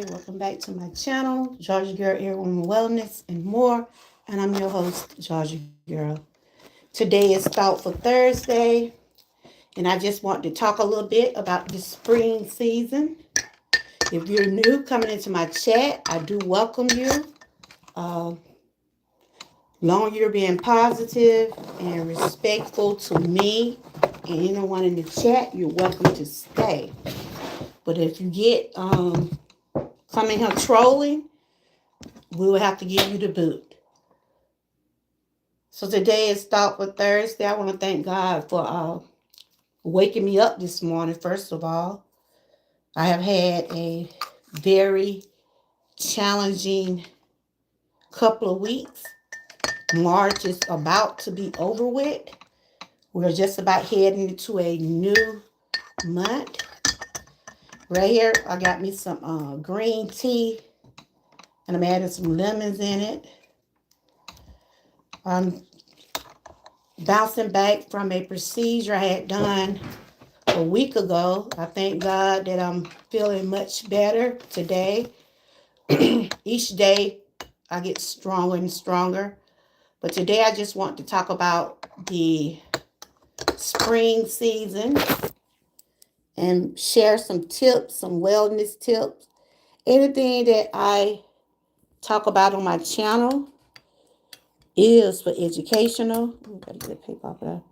welcome back to my channel, Georgia Girl Earworm Wellness and more. And I'm your host, Georgia Girl. Today is Thoughtful Thursday, and I just want to talk a little bit about the spring season. If you're new coming into my chat, I do welcome you. Uh, long you're being positive and respectful to me and anyone in the chat, you're welcome to stay. But if you get coming here trolling, we will have to give you the boot. So today is Thoughtful Thursday. I want to thank God for waking me up this morning, first of all. I have had a very challenging couple of weeks. March is about to be over with. We're just about heading into a new month. Right here, I got me some green tea, and I'm adding some lemons in it. I'm bouncing back from a procedure I had done a week ago. I thank God that I'm feeling much better today. Each day I get stronger and stronger. But today I just want to talk about the spring season and share some tips, some wellness tips. Anything that I talk about on my channel is for educational. Gotta get paper off of that.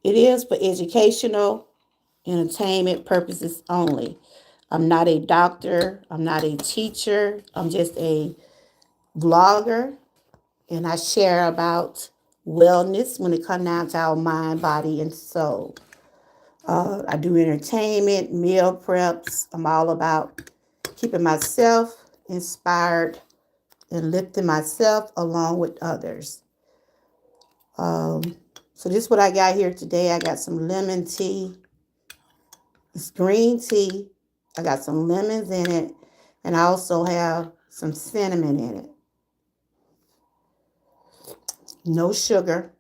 It is for educational, entertainment purposes only. I'm not a doctor. I'm not a teacher. I'm just a vlogger, and I share about wellness when it comes down to our mind, body, and soul. I do entertainment, meal preps. I'm all about keeping myself inspired and lifting myself along with others. So this is what I got here today. I got some lemon tea. It's green tea. I got some lemons in it, and I also have some cinnamon in it. No sugar,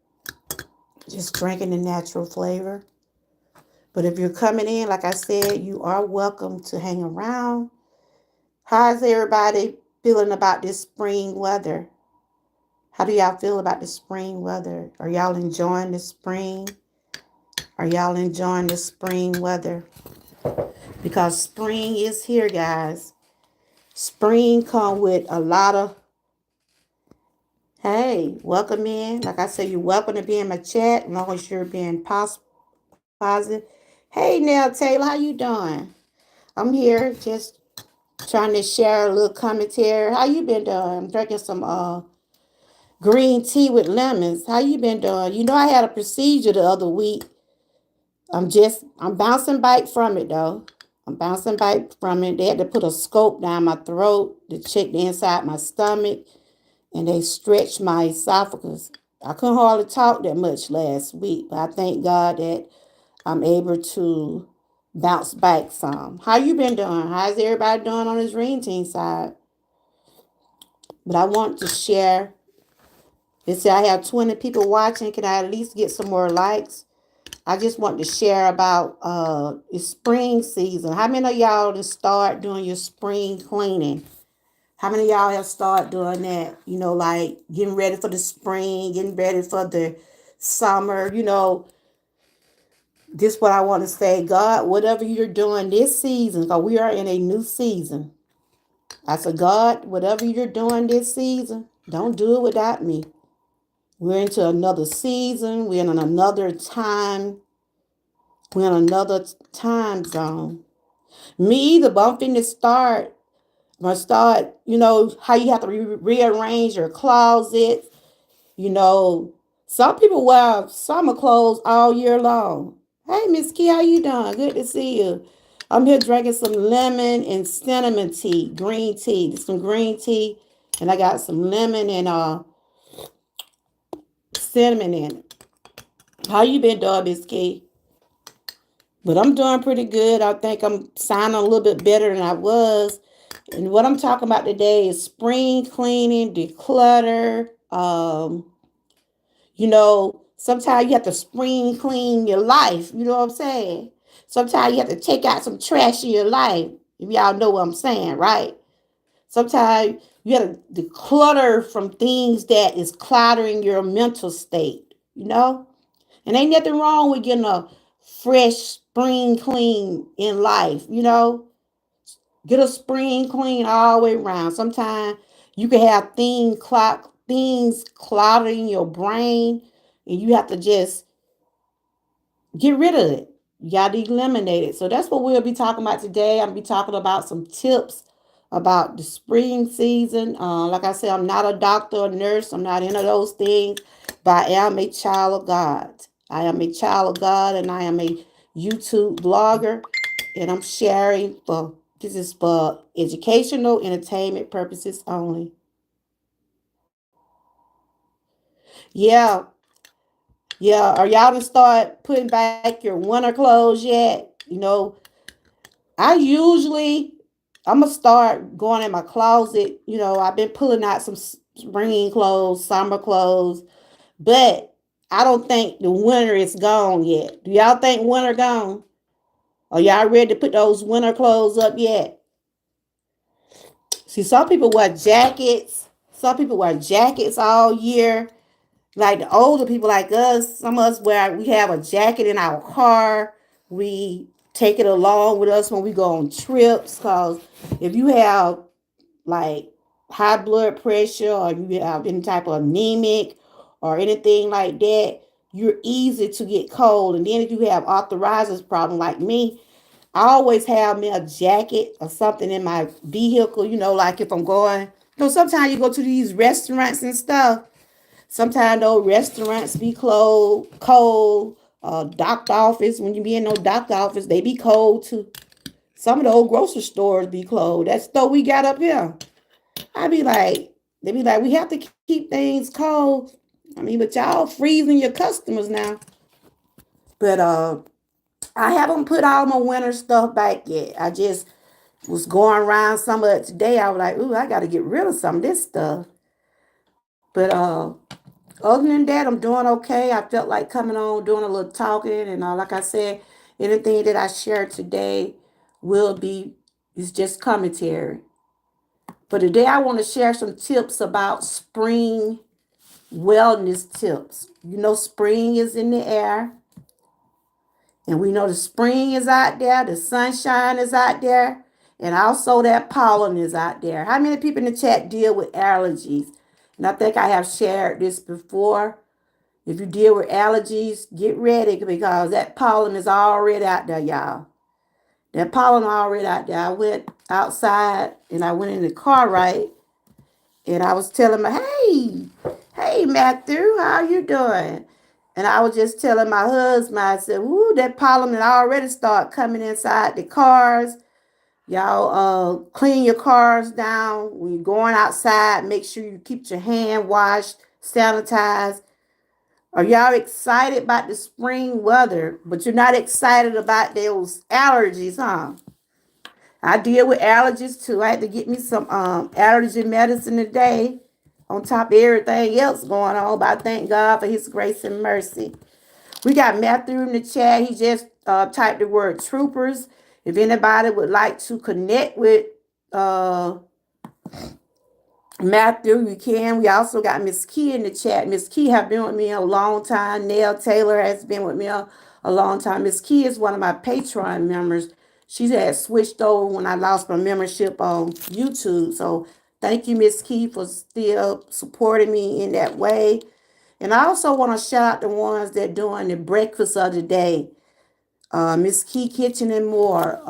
just drinking the natural flavor. But if you're coming in, like I said, you are welcome to hang around. How's everybody feeling about this spring weather? How do y'all feel about the spring weather? Are y'all enjoying the spring? Are y'all enjoying the spring weather? Because spring is here, guys. Spring come with a lot of, hey, welcome in. Like I said, you're welcome to be in my chat as long as you're being positive. Hey, Nell Taylor, how you doing? I'm here just trying to share a little commentary. How you been doing? I'm drinking some green tea with lemons. How you been doing? You know, I had a procedure the other week. I'm bouncing back from it though. I'm bouncing back from it. They had to put a scope down my throat to check the inside my stomach, and they stretched my esophagus. I couldn't hardly talk that much last week, but I thank God that I'm able to bounce back some. How you been doing? How's everybody doing on this green team side? But I want to share. They say I have 20 people watching. Can I at least get some more likes? I just want to share about the spring season. How many of y'all to start doing your spring cleaning? How many of y'all have started doing that? You know, like getting ready for the spring, getting ready for the summer. You know, this is what I want to say. God, whatever you're doing this season, because we are in a new season. I said, God, whatever you're doing this season, don't do it without me. We're into another season. We're in another time. We're in another time zone. Me either, but I'm finna start. I'm gonna start, you know, how you have to rearrange your closet. You know, some people wear summer clothes all year long. Hey, Miss Key, how you doing? Good to see you. I'm here drinking some lemon and cinnamon tea, green tea. Some green tea, and I got some lemon and cinnamon in it. How you been doing, Miss Key? But I'm doing pretty good. I think I'm sounding a little bit better than I was. And what I'm talking about today is spring cleaning, declutter. You know, sometimes you have to spring clean your life. You know what I'm saying? Sometimes you have to take out some trash in your life. If y'all know what I'm saying, right? Sometimes you got to declutter from things that is cluttering your mental state, you know? And ain't nothing wrong with getting a fresh spring clean in life, you know? Get a spring clean all the way around. Sometimes you can have things clouding your brain, and you have to just get rid of it. You got to eliminate it. So that's what we'll be talking about today. I'll be talking about some tips about the spring season. Like I said, I'm not a doctor or nurse. I'm not into those things, but I am a child of God. I am a child of God, and I am a YouTube blogger, and I'm sharing for this is for educational, entertainment purposes only. Yeah, yeah. Are y'all to start putting back your winter clothes yet? I usually I'm gonna start going in my closet. I've been pulling out some spring clothes, summer clothes, but I don't think the winter is gone yet. Do y'all think winter gone? Are y'all ready to put those winter clothes up yet? See, some people wear jackets. Some people wear jackets all year. Like the older people like us, some of us we have a jacket in our car. We take it along with us when we go on trips. Cause if you have like high blood pressure or you have any type of anemic or anything like that, you're easy to get cold. And then if you have arthritis problem like me, I always have me a jacket or something in my vehicle, like if I'm going, sometimes you go to these restaurants and stuff. Sometimes those restaurants be cold. Doctor office, when you be in no doctor office, they be cold too. Some of the old grocery stores be closed. That store we got up here. They be like, we have to keep things cold. I mean, but y'all freezing your customers now. But I haven't put all my winter stuff back yet. I just was going around some of it today. I was like, ooh, I got to get rid of some of this stuff. But other than that, I'm doing okay. I felt like coming on, doing a little talking, and like I said, anything that I share today will be is just commentary. But today, I want to share some tips about spring wellness tips. Spring is in the air, and we know the spring is out there, the sunshine is out there, and also that pollen is out there. How many people in the chat deal with allergies? And I think I have shared this before. If you deal with allergies, get ready because that pollen is already out there, y'all. That pollen already out there. I went outside and I went in the car, right? And I was telling my, hey, Matthew, how you doing? And I was just telling my husband, I said, woo, that pollen had already started coming inside the cars. Y'all clean your cars down. When you're going outside, make sure you keep your hand washed, sanitized. Are y'all excited about the spring weather, but you're not excited about those allergies, huh? I deal with allergies too. I had to get me some allergy medicine today on top of everything else going on, but I thank God for his grace and mercy. We got Matthew in the chat. He just typed the word troopers. If anybody would like to connect with uh, Matthew, you can. We also got Miss Key in the chat. Miss Key have been with me a long time. Nell Taylor has been with me a long time. Miss Key is one of my Patreon members. She had switched over when I lost my membership on YouTube. So thank you, Miss Key, for still supporting me in that way. And I also want to shout out the ones that doing the breakfast of the day. Miss Key Kitchen and More,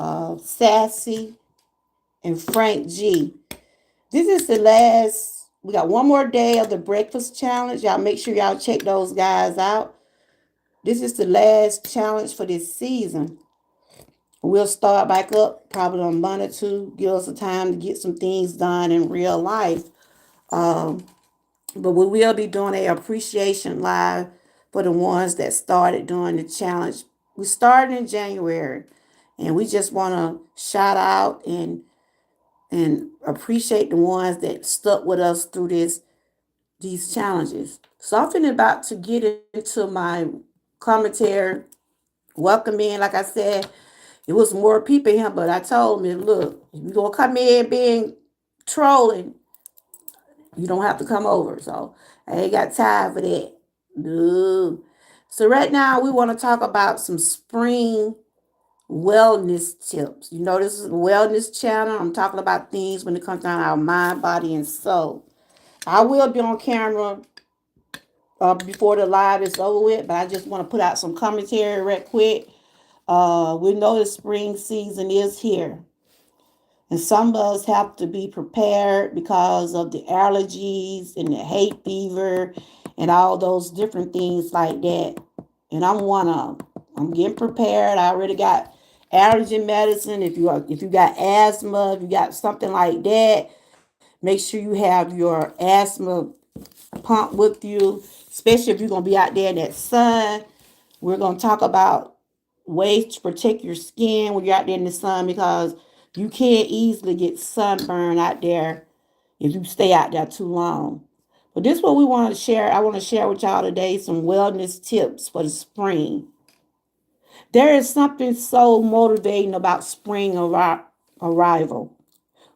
Sassy, and Frank G. This is the last. We got one more day of the breakfast challenge. Y'all make sure y'all check those guys out. This is the last challenge for this season. We'll start back up probably on Monday to give us a time to get some things done in real life. Um, but we will be doing a appreciation live for the ones that started doing the challenge. We started in January, and we just want to shout out and appreciate the ones that stuck with us through these challenges. So I'm about to get into my commentary. Welcome in, like I said, it was more people here, but I told me, look, if you're gonna come in being trolling, you don't have to come over. So I ain't got time for that. No. So right now we want to talk about some spring wellness tips. You know, this is a wellness channel. I'm talking about things when it comes down to our mind, body, and soul. I will be on camera before the live is over with, but I just want to put out some commentary right quick. We know the spring season is here. And some of us have to be prepared because of the allergies and the hay fever and all those different things like that. And I'm one of them. I'm getting prepared. I already got allergy medicine. If you got asthma, if you got something like that, make sure you have your asthma pump with you, especially if you're gonna be out there in that sun. We're gonna talk about ways to protect your skin when you're out there in the sun because you can't easily get sunburn out there if you stay out there too long. But this is what we want to share. I want to share with y'all today some wellness tips for the spring. There is something so motivating about spring arrival.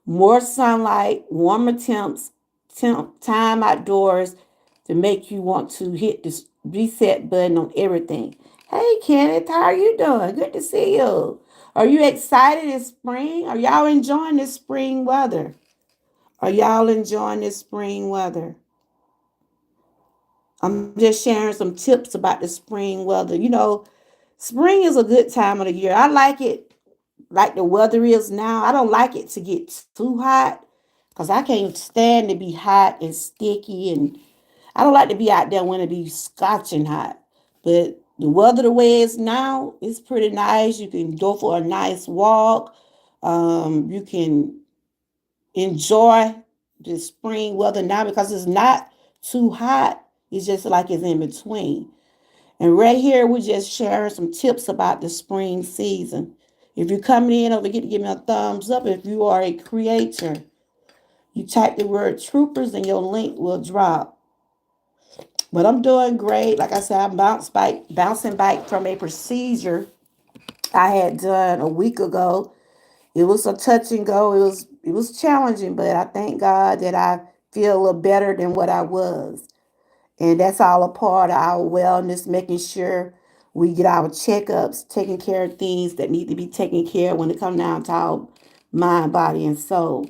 More sunlight, warmer time outdoors to make you want to hit this reset button on everything. Hey Kenneth, how are you doing? Good to see you. Are you excited in spring? Are y'all enjoying this spring weather? Are y'all enjoying this spring weather? I'm just sharing some tips about the spring weather. You know, spring is a good time of the year. I like it like the weather is now. I don't like it to get too hot because I can't stand to be hot and sticky, and I don't like to be out there when it be scorching hot. But the weather the way it's now, it's pretty nice. You can go for a nice walk. You can enjoy the spring weather now because it's not too hot. It's just like it's in between. And right here, we're just sharing some tips about the spring season. If you're coming in, don't forget to give me a thumbs up. If you are a creator, you type the word troopers and your link will drop. But I'm doing great. Like I said, I'm bouncing back from a procedure I had done a week ago. It was a touch and go. It was challenging, but I thank God that I feel a little better than what I was. And that's all a part of our wellness, making sure we get our checkups, taking care of things that need to be taken care of when it comes down to our mind, body, and soul.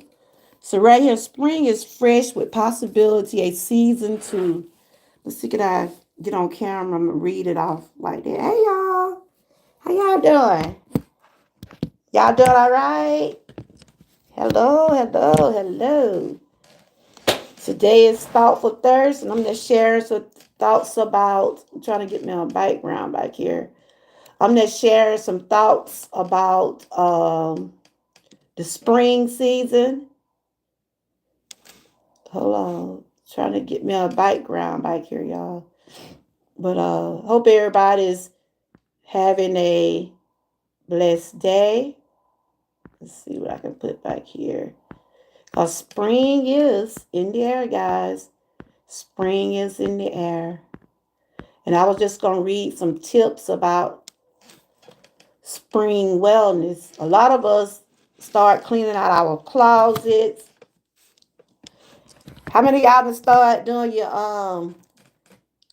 So right here, spring is fresh with possibility, a season to, let's see, can I get on camera and read it off like that? Hey y'all, how y'all doing? Y'all doing all right? Hello, hello, hello. Today is Thoughtful Thursday, and I'm going to share some thoughts about. I'm trying to get me a background back here. I'm going to share some thoughts about the spring season. Hold on. Trying to get me a background back here, y'all. But hope everybody's having a blessed day. Let's see what I can put back here. Because spring is in the air, guys. Spring is in the air. And I was just going to read some tips about spring wellness. A lot of us start cleaning out our closets. How many of y'all can start doing your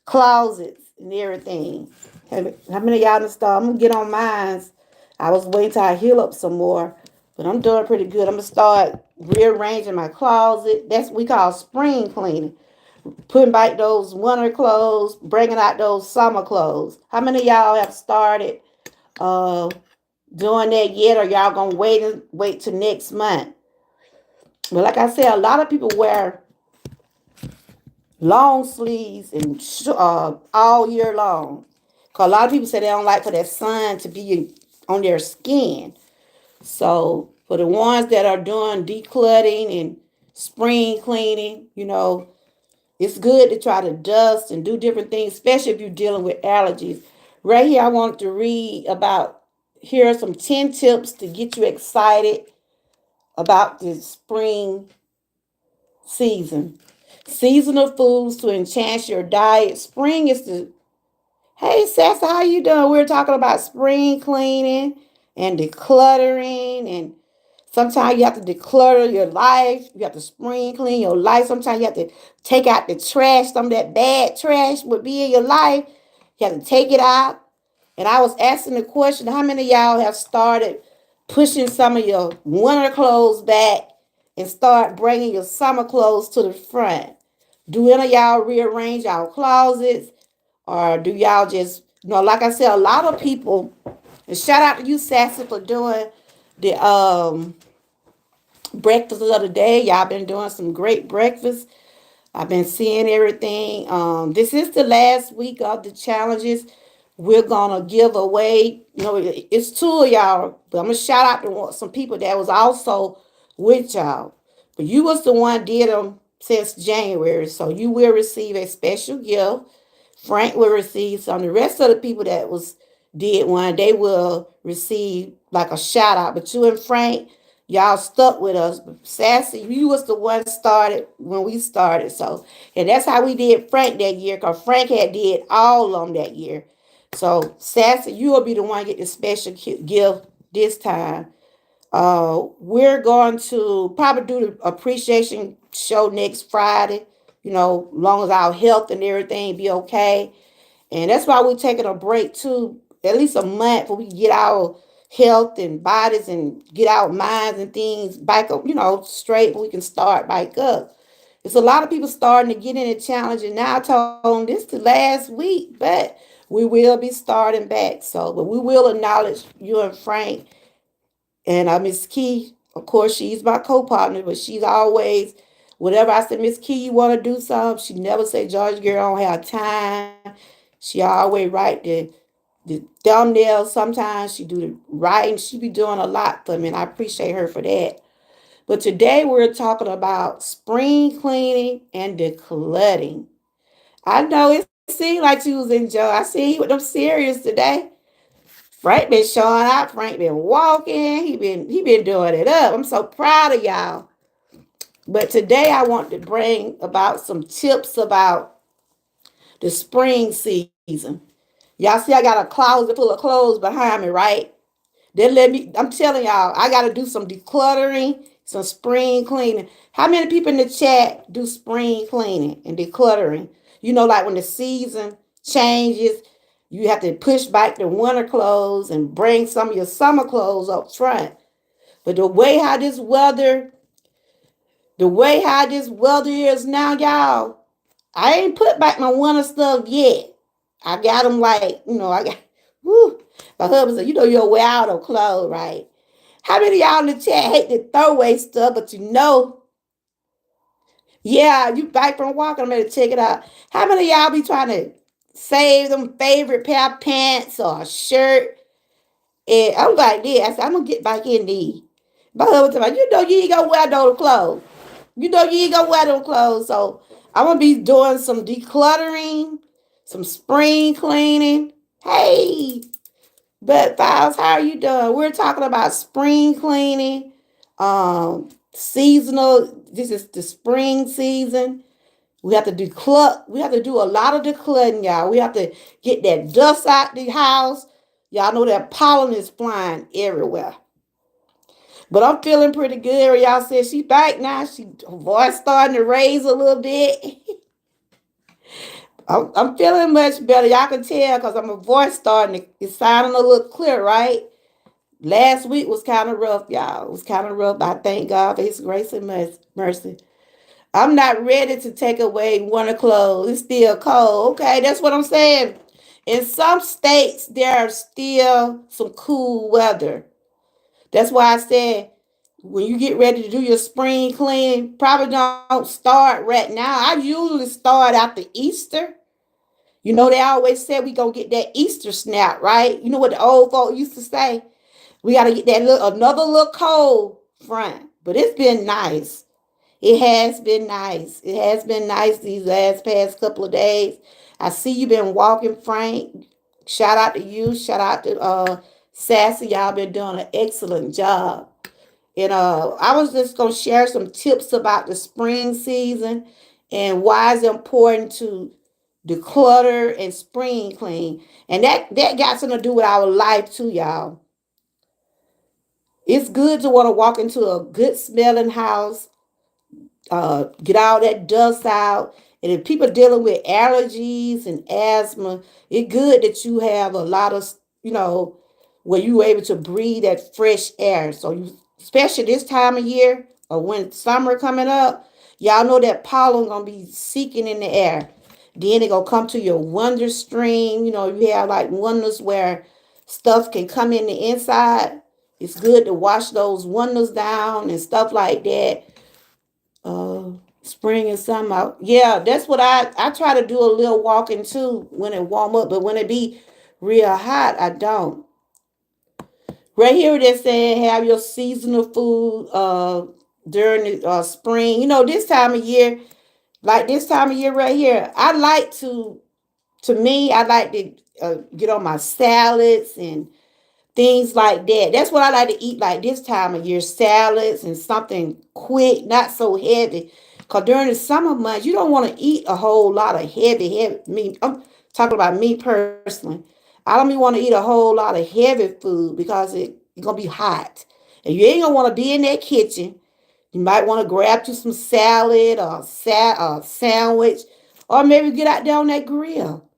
closets and everything? How many of y'all can start? I'm going to get on mine. I was waiting till I heal up some more. But I'm doing pretty good. I'm going to start rearranging my closet. That's what we call spring cleaning. Putting back those winter clothes, bringing out those summer clothes. How many of y'all have started uh, doing that yet, or y'all gonna wait till next month? But like I said, a lot of people wear long sleeves and all year long. Cause a lot of people say they don't like for that sun to be on their skin. So for the ones that are doing decluttering and spring cleaning, it's good to try to dust and do different things, especially if you're dealing with allergies. Right here, I want to read about, here are some 10 tips to get you excited about this spring season. Seasonal foods to enhance your diet. Spring is the, hey, Sessa, how you doing? We're talking about spring cleaning and decluttering and Sometimes you have to declutter your life. You have to spring clean your life. Sometimes you have to take out the trash. Some of that bad trash would be in your life. You have to take it out. And I was asking the question, how many of y'all have started pushing some of your winter clothes back and start bringing your summer clothes to the front? Do any of y'all rearrange y'all closets? Or do y'all just, like I said, a lot of people, and shout out to you, Sassy, for doing the breakfast of the day. Y'all been doing some great breakfast. I've been seeing everything. This is the last week of the challenges. We're gonna give away. It's two of y'all, but I'm gonna shout out to some people that was also with y'all. But you was the one did them since January, so you will receive a special gift. Frank will receive some. The rest of the people that was did one, they will receive like a shout out. But you and Frank, y'all stuck with us. But Sassy, you was the one started when we started. So, and that's how we did Frank that year, because Frank had did all of them that year. So, Sassy, you will be the one to get the special gift this time. We're going to probably do the appreciation show next Friday. Long as our health and everything be okay. And that's why we're taking a break too, at least a month, where we can get our health and bodies and get our minds and things back up, straight, but we can start back up. It's a lot of people starting to get in the challenge, and now I told them this the last week, but we will be starting back. So, but we will acknowledge you and Frank and Miss Key. Of course, she's my co-partner, but she's always, whatever I said, Miss Key, you want to do something? She never say, George girl, I don't have time. She always write the thumbnails. Sometimes she do the writing. She be doing a lot for me, and I appreciate her for that. But today we're talking about spring cleaning and decluttering. I know it seemed like you was enjoying. I see you with them serious today. Frank been showing up. Frank been walking. He been doing it up. I'm so proud of y'all. But today I want to bring about some tips about the spring season. Y'all see I got a closet full of clothes behind me, right? They let me, I'm telling y'all, I got to do some decluttering, some spring cleaning. How many people in the chat do spring cleaning and decluttering? Like when the season changes, you have to push back the winter clothes and bring some of your summer clothes up front. But the way how this weather is now, y'all, I ain't put back my winter stuff yet. I got them like, I got, whoo. My husband said, you'll wear out of clothes, right? How many of y'all in the chat hate to throw away stuff, but yeah, you back from walking, I'm going to check it out. How many of y'all be trying to save them favorite pair of pants or a shirt? And I'm like, yeah, I said, I'm going to get back in these. My husband said, you ain't going to wear those clothes. You ain't going to wear those clothes. So I'm going to be doing some decluttering, some spring cleaning. Hey, but Files, how are you doing? We're talking about spring cleaning, seasonal. This is the spring season. We have to declutter. We have to do a lot of decluttering, y'all. We have to get that dust out the house. Y'all know that pollen is flying everywhere. But I'm feeling pretty good. Y'all said she back now. Her voice starting to raise a little bit. I'm feeling much better. Y'all can tell because my voice starting to, it's sounding a little clear, right? Last week was kind of rough, y'all. It was kind of rough. I thank God for His grace and mercy. I'm not ready to take away winter clothes. It's still cold. Okay, that's what I'm saying. In some states, there are still some cool weather. That's why I said when you get ready to do your spring clean, probably don't start right now. I usually start after Easter. They always say we gonna get that Easter snap, right? You know what the old folk used to say? We got to get that another little cold front. But it's been nice. It has been nice. It has been nice these past couple of days. I see you been walking, Frank. Shout out to you. Shout out to Sassy. Y'all been doing an excellent job. And I was just gonna share some tips about the spring season and why it's important to declutter and spring clean. And that got something to do with our life too, y'all. It's good to want to walk into a good smelling house, get all that dust out. And if people dealing with allergies and asthma, it's good that you have a lot of, you know, where you able to breathe that fresh air. So you, especially this time of year or when summer coming up, y'all know that pollen gonna be seeking in the air. Then it gonna come to your wonder stream. You know, you have like windows where stuff can come in the inside. It's good to wash those windows down and stuff like that. uh Spring and summer. Yeah, that's what I try to do a little walking too when it warm up, but when it be real hot, I don't. Right here they're saying have your seasonal food during the spring. You know, this time of year, like this time of year right here, I like to me, I like to get on my salads and things like that. That's what I like to eat like this time of year, salads and something quick, not so heavy. Because during the summer months, you don't want to eat a whole lot of heavy meat. I'm talking about me personally. I don't even want to eat a whole lot of heavy food because it's going to be hot. And you ain't going to want to be in that kitchen. You might want to grab you some salad or sandwich or maybe get out there on that grill.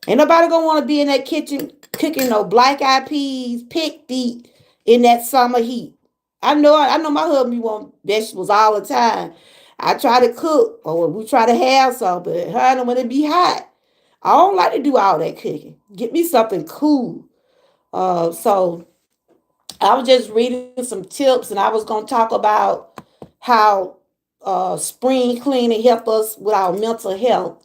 Ain't nobody gonna want to be in that kitchen cooking no black eyed peas, pig feet in that summer heat. I know my husband want vegetables all the time. I try to cook or we try to have some, but honey, when it be hot, I don't like to do all that cooking. Get me something cool. So I was just reading some tips, and I was gonna talk about how spring cleaning help us with our mental health.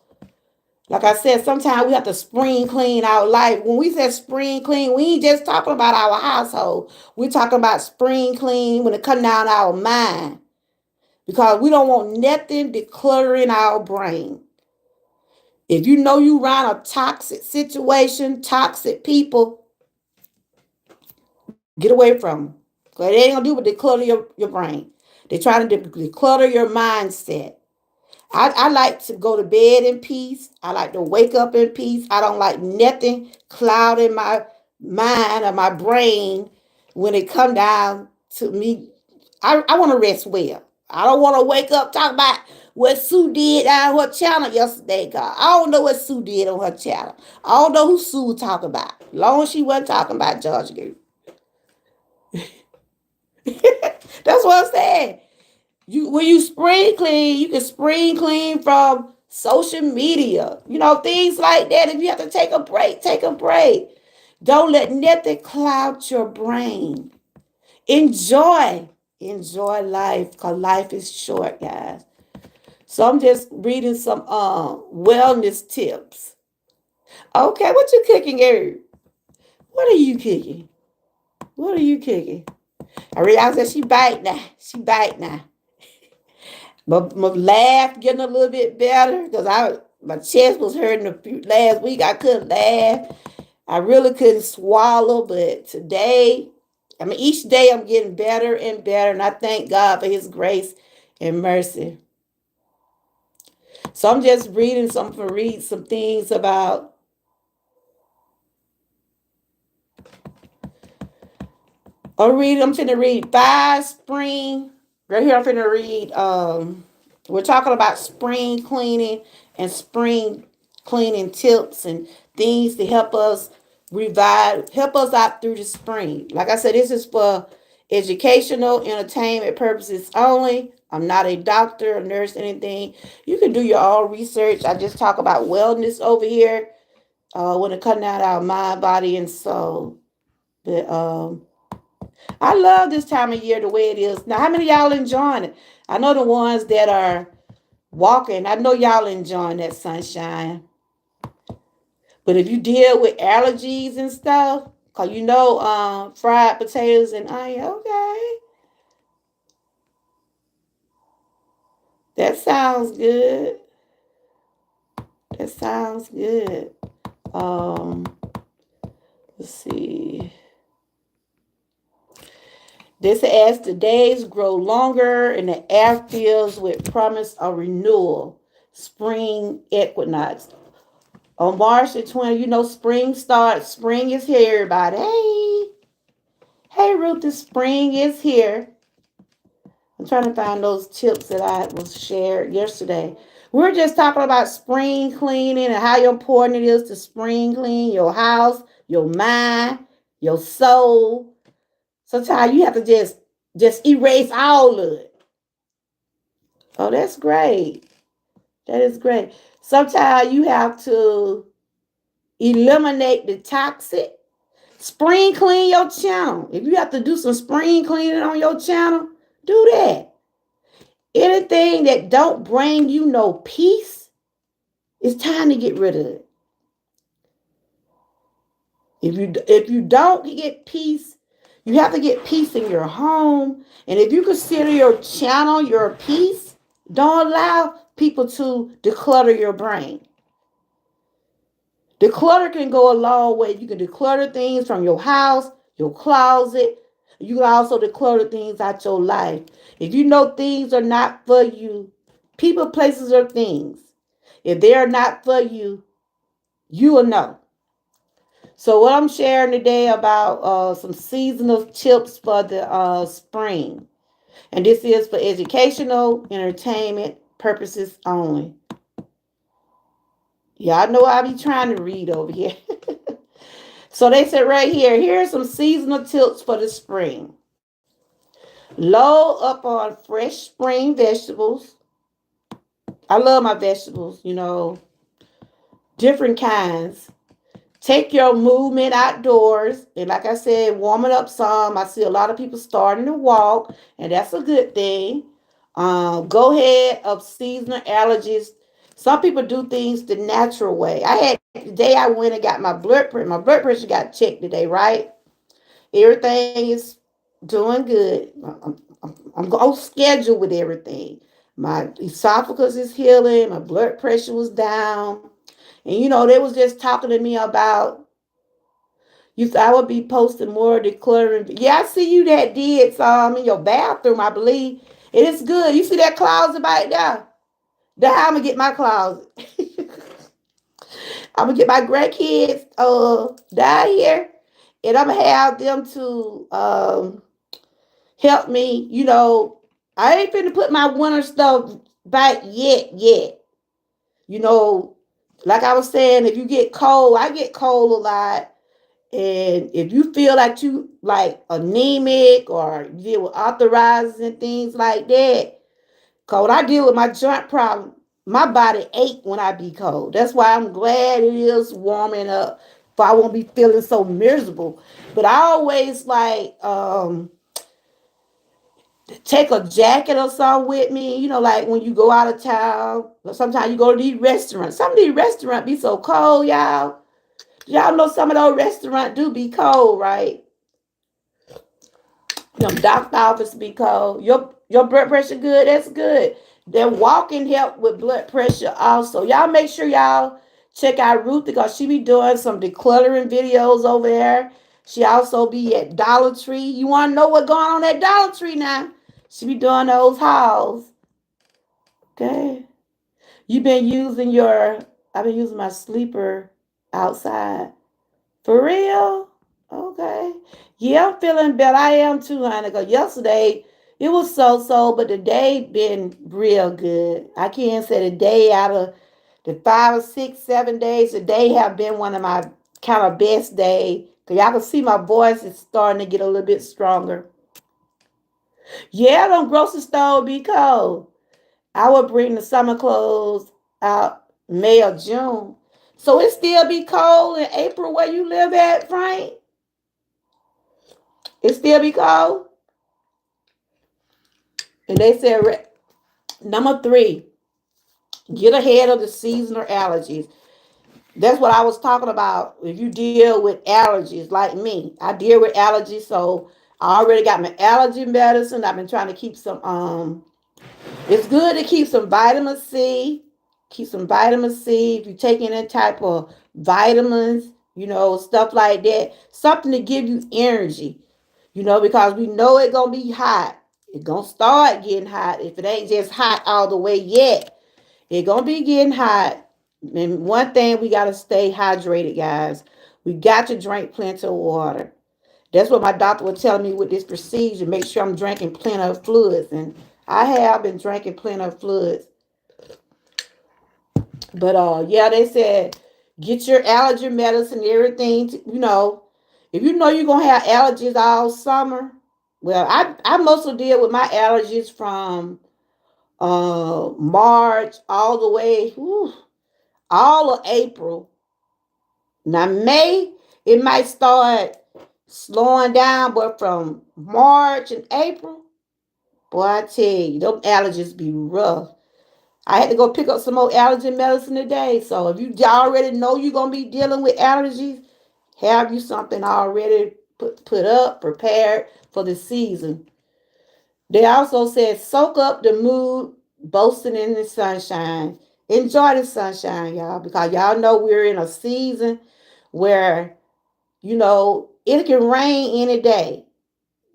Like I said, sometimes we have to spring clean our life. When we say spring clean, we ain't just talking about our household. We're talking about spring clean when it comes down our mind. Because we don't want nothing decluttering our brain. If you know you around a toxic situation, toxic people, get away from them. Because they ain't gonna do but declutter your brain. They're trying to declutter your mindset. I like to go to bed in peace. I like to wake up in peace. I don't like nothing clouding my mind or my brain when it come down to me. I want to rest well. I don't want to wake up talking about what Sue did on her channel yesterday. God, I don't know what Sue did on her channel. I don't know who Sue was talking about. As long as she wasn't talking about George Group. That's what I'm saying. You when you spring clean, you can spring clean from social media, you know, things like that. If you have to take a break, take a break. Don't let nothing cloud your brain. Enjoy. Enjoy life because life is short, guys. So I'm just reading some wellness tips. Okay, what you cooking, Gary? What are you cooking? What are you cooking? I realize that she bite now. She bite now. My laugh getting a little bit better because my chest was hurting last week. I couldn't laugh. I really couldn't swallow, but today, I mean, each day I'm getting better and better, and I thank God for His grace and mercy. So I'm just read some things about. I'm finna read five spring. Right here, I'm finna read. We're talking about spring cleaning and spring cleaning tips and things to help us help us out through the spring. Like I said, this is for educational, entertainment purposes only. I'm not a doctor, a nurse, anything. You can do your own research. I just talk about wellness over here when it comes down to our mind, body, and soul. But I love this time of year the way it is. Now, how many of y'all enjoying it? I know the ones that are walking. I know y'all enjoying that sunshine. But if you deal with allergies and stuff, cause you know fried potatoes and onion, okay. That sounds good. That sounds good. Um, let's see. This as the days grow longer and the air fills with promise of renewal. Spring equinox. On March the 20th, you know, spring starts. Spring is here, everybody. Hey, Hey, Ruth, the spring is here. I'm trying to find those tips that I was shared yesterday. We're just talking about spring cleaning and how important it is to spring clean your house, your mind, your soul. Sometimes you have to just erase all of it. Oh, that's great. That is great. Sometimes you have to eliminate the toxic. Spring clean your channel. If you have to do some spring cleaning on your channel, do that. Anything that don't bring you no peace, it's time to get rid of it. If you don't get peace, you have to get peace in your home. And if you consider your channel your peace, don't allow people to declutter your brain. Declutter can go a long way. You can declutter things from your house, your closet. You can also declutter things out your life. If you know things are not for you, people, places, or things, if they are not for you, you will know. So what I'm sharing today about some seasonal tips for the spring. And this is for educational, entertainment purposes only. Y'all know I be trying to read over here. So they said right here, here are some seasonal tips for the spring. Load up on fresh spring vegetables. I love my vegetables, different kinds. Take your movement outdoors. And like I said, warming up some. I see a lot of people starting to walk, and that's a good thing. Go ahead of seasonal allergies. Some people do things the natural way. I had the day I went and got my blood pressure. My blood pressure got checked today, right? Everything is doing good. I'm on schedule with everything. My esophagus is healing. My blood pressure was down. And they was just talking to me about I would be posting more decluttering. Yeah, I see you that did some in your bathroom, I believe. It is good. You see that closet back there? That's how I'm gonna get my closet. I'm gonna get my grandkids down here, and I'm gonna have them to help me. I ain't finna put my winter stuff back yet. You know, like I was saying, if you get cold, I get cold a lot. And if you feel like you like anemic or you deal with arthritis and things like that, cause when I deal with my joint problem, my body ache when I be cold. That's why I'm glad it is warming up. For I won't be feeling so miserable. But I always take a jacket or something with me. Like when you go out of town. Sometimes you go to these restaurants. Some of these restaurants be so cold, y'all. Y'all know some of those restaurants do be cold, right? Them doctor office be cold. Your blood pressure good. That's good. Then walking help with blood pressure also. Y'all make sure y'all check out Ruth because she be doing some decluttering videos over there. She also be at Dollar Tree. You want to know what going on at Dollar Tree now? She be doing those hauls. Okay. You been using your? I've been using my sleeper outside. For real? Okay. Yeah, I'm feeling better. I am too, honey. Because yesterday it was so, but the day been real good. I can't say the day out of the 5 or 6, 7 days, the day have been one of my kind of best day. Because y'all can see my voice is starting to get a little bit stronger. Yeah, them grocery store be cold. I would bring the summer clothes out May or June. So it still be cold in April where you live at, Frank? It still be cold. And they said number 3, get ahead of the seasonal allergies. That's what I was talking about. If you deal with allergies like me, I deal with allergies, so I already got my allergy medicine. I've been trying to keep some it's good to keep some vitamin C. Keep some vitamin C. If you're taking any type of vitamins, stuff like that. Something to give you energy. Because we know it's gonna be hot. It's gonna start getting hot. If it ain't just hot all the way yet, it's gonna be getting hot. And one thing we gotta stay hydrated, guys. We got to drink plenty of water. That's what my doctor was telling me with this procedure. Make sure I'm drinking plenty of fluids. And I have been drinking plenty of fluids. But yeah, they said get your allergy medicine, everything. If you know you're gonna have allergies all summer. Well, I mostly deal with my allergies from March all the way, all of April. Now May it might start slowing down, but from March and April, boy, I tell you, those allergies be rough. I had to go pick up some more allergy medicine today. So if you already know you're gonna be dealing with allergies, have you something already put up, prepared for the season. They also said soak up the mood, boasting in the sunshine. Enjoy the sunshine, y'all, because y'all know we're in a season where, it can rain any day.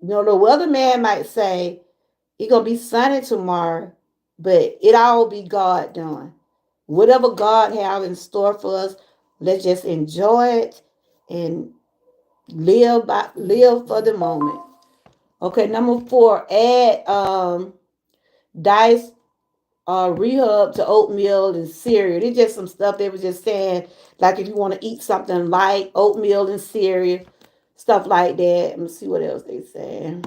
The weatherman might say it's gonna be sunny tomorrow, but it all be God done. Whatever God have in store for us, let's just enjoy it and live for the moment. Okay, number 4, add diced rehab to oatmeal and cereal. It's just some stuff they were just saying, like if you want to eat something light, oatmeal and cereal, stuff like that. Let me see what else they say.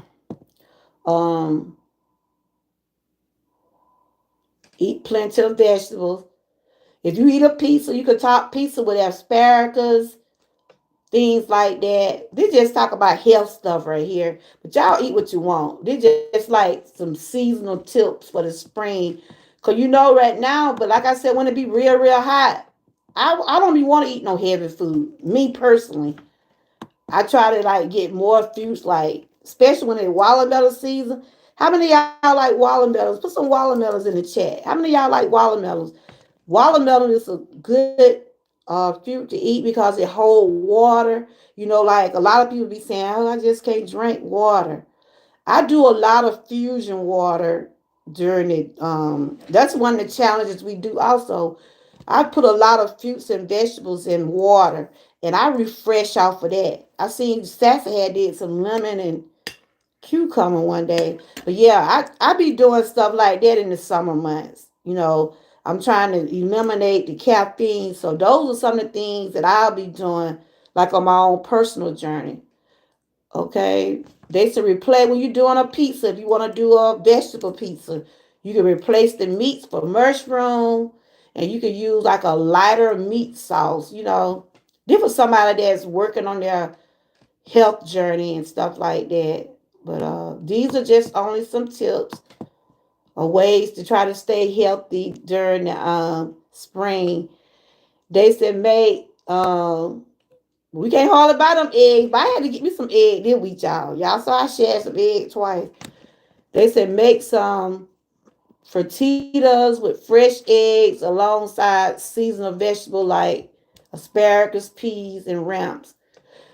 Um, Eat plenty of vegetables. If you eat a pizza, you could top pizza with asparagus, things like that. They just talk about health stuff right here. But y'all eat what you want. They just like some seasonal tips for the spring. Cause right now, but like I said, when it be real, real hot, I don't even want to eat no heavy food. Me personally. I try to like get more fruits, like especially when it's watermelon season. How many of y'all like watermelons? Put some watermelons in the chat. How many of y'all like watermelons? Watermelon is a good fruit to eat because it hold water. Like a lot of people be saying, "Oh, I just can't drink water." I do a lot of fusion water during it. That's one of the challenges we do. Also, I put a lot of fruits and vegetables in water, and I refresh off of that. I seen Sassy had did some lemon and cucumber one day. But yeah, I be doing stuff like that in the summer months. I'm trying to eliminate the caffeine. So those are some of the things that I'll be doing like on my own personal journey. Okay. They should replace when you're doing a pizza, if you want to do a vegetable pizza, you can replace the meats for mushroom and you can use like a lighter meat sauce, This for somebody that's working on their health journey and stuff like that. But these are just only some tips or ways to try to stay healthy during the spring. They said make we can't hardly buy them eggs, but I had to get me some egg this week, y'all. Y'all saw I shared some eggs twice. They said make some frittatas with fresh eggs alongside seasonal vegetable like asparagus, peas, and ramps.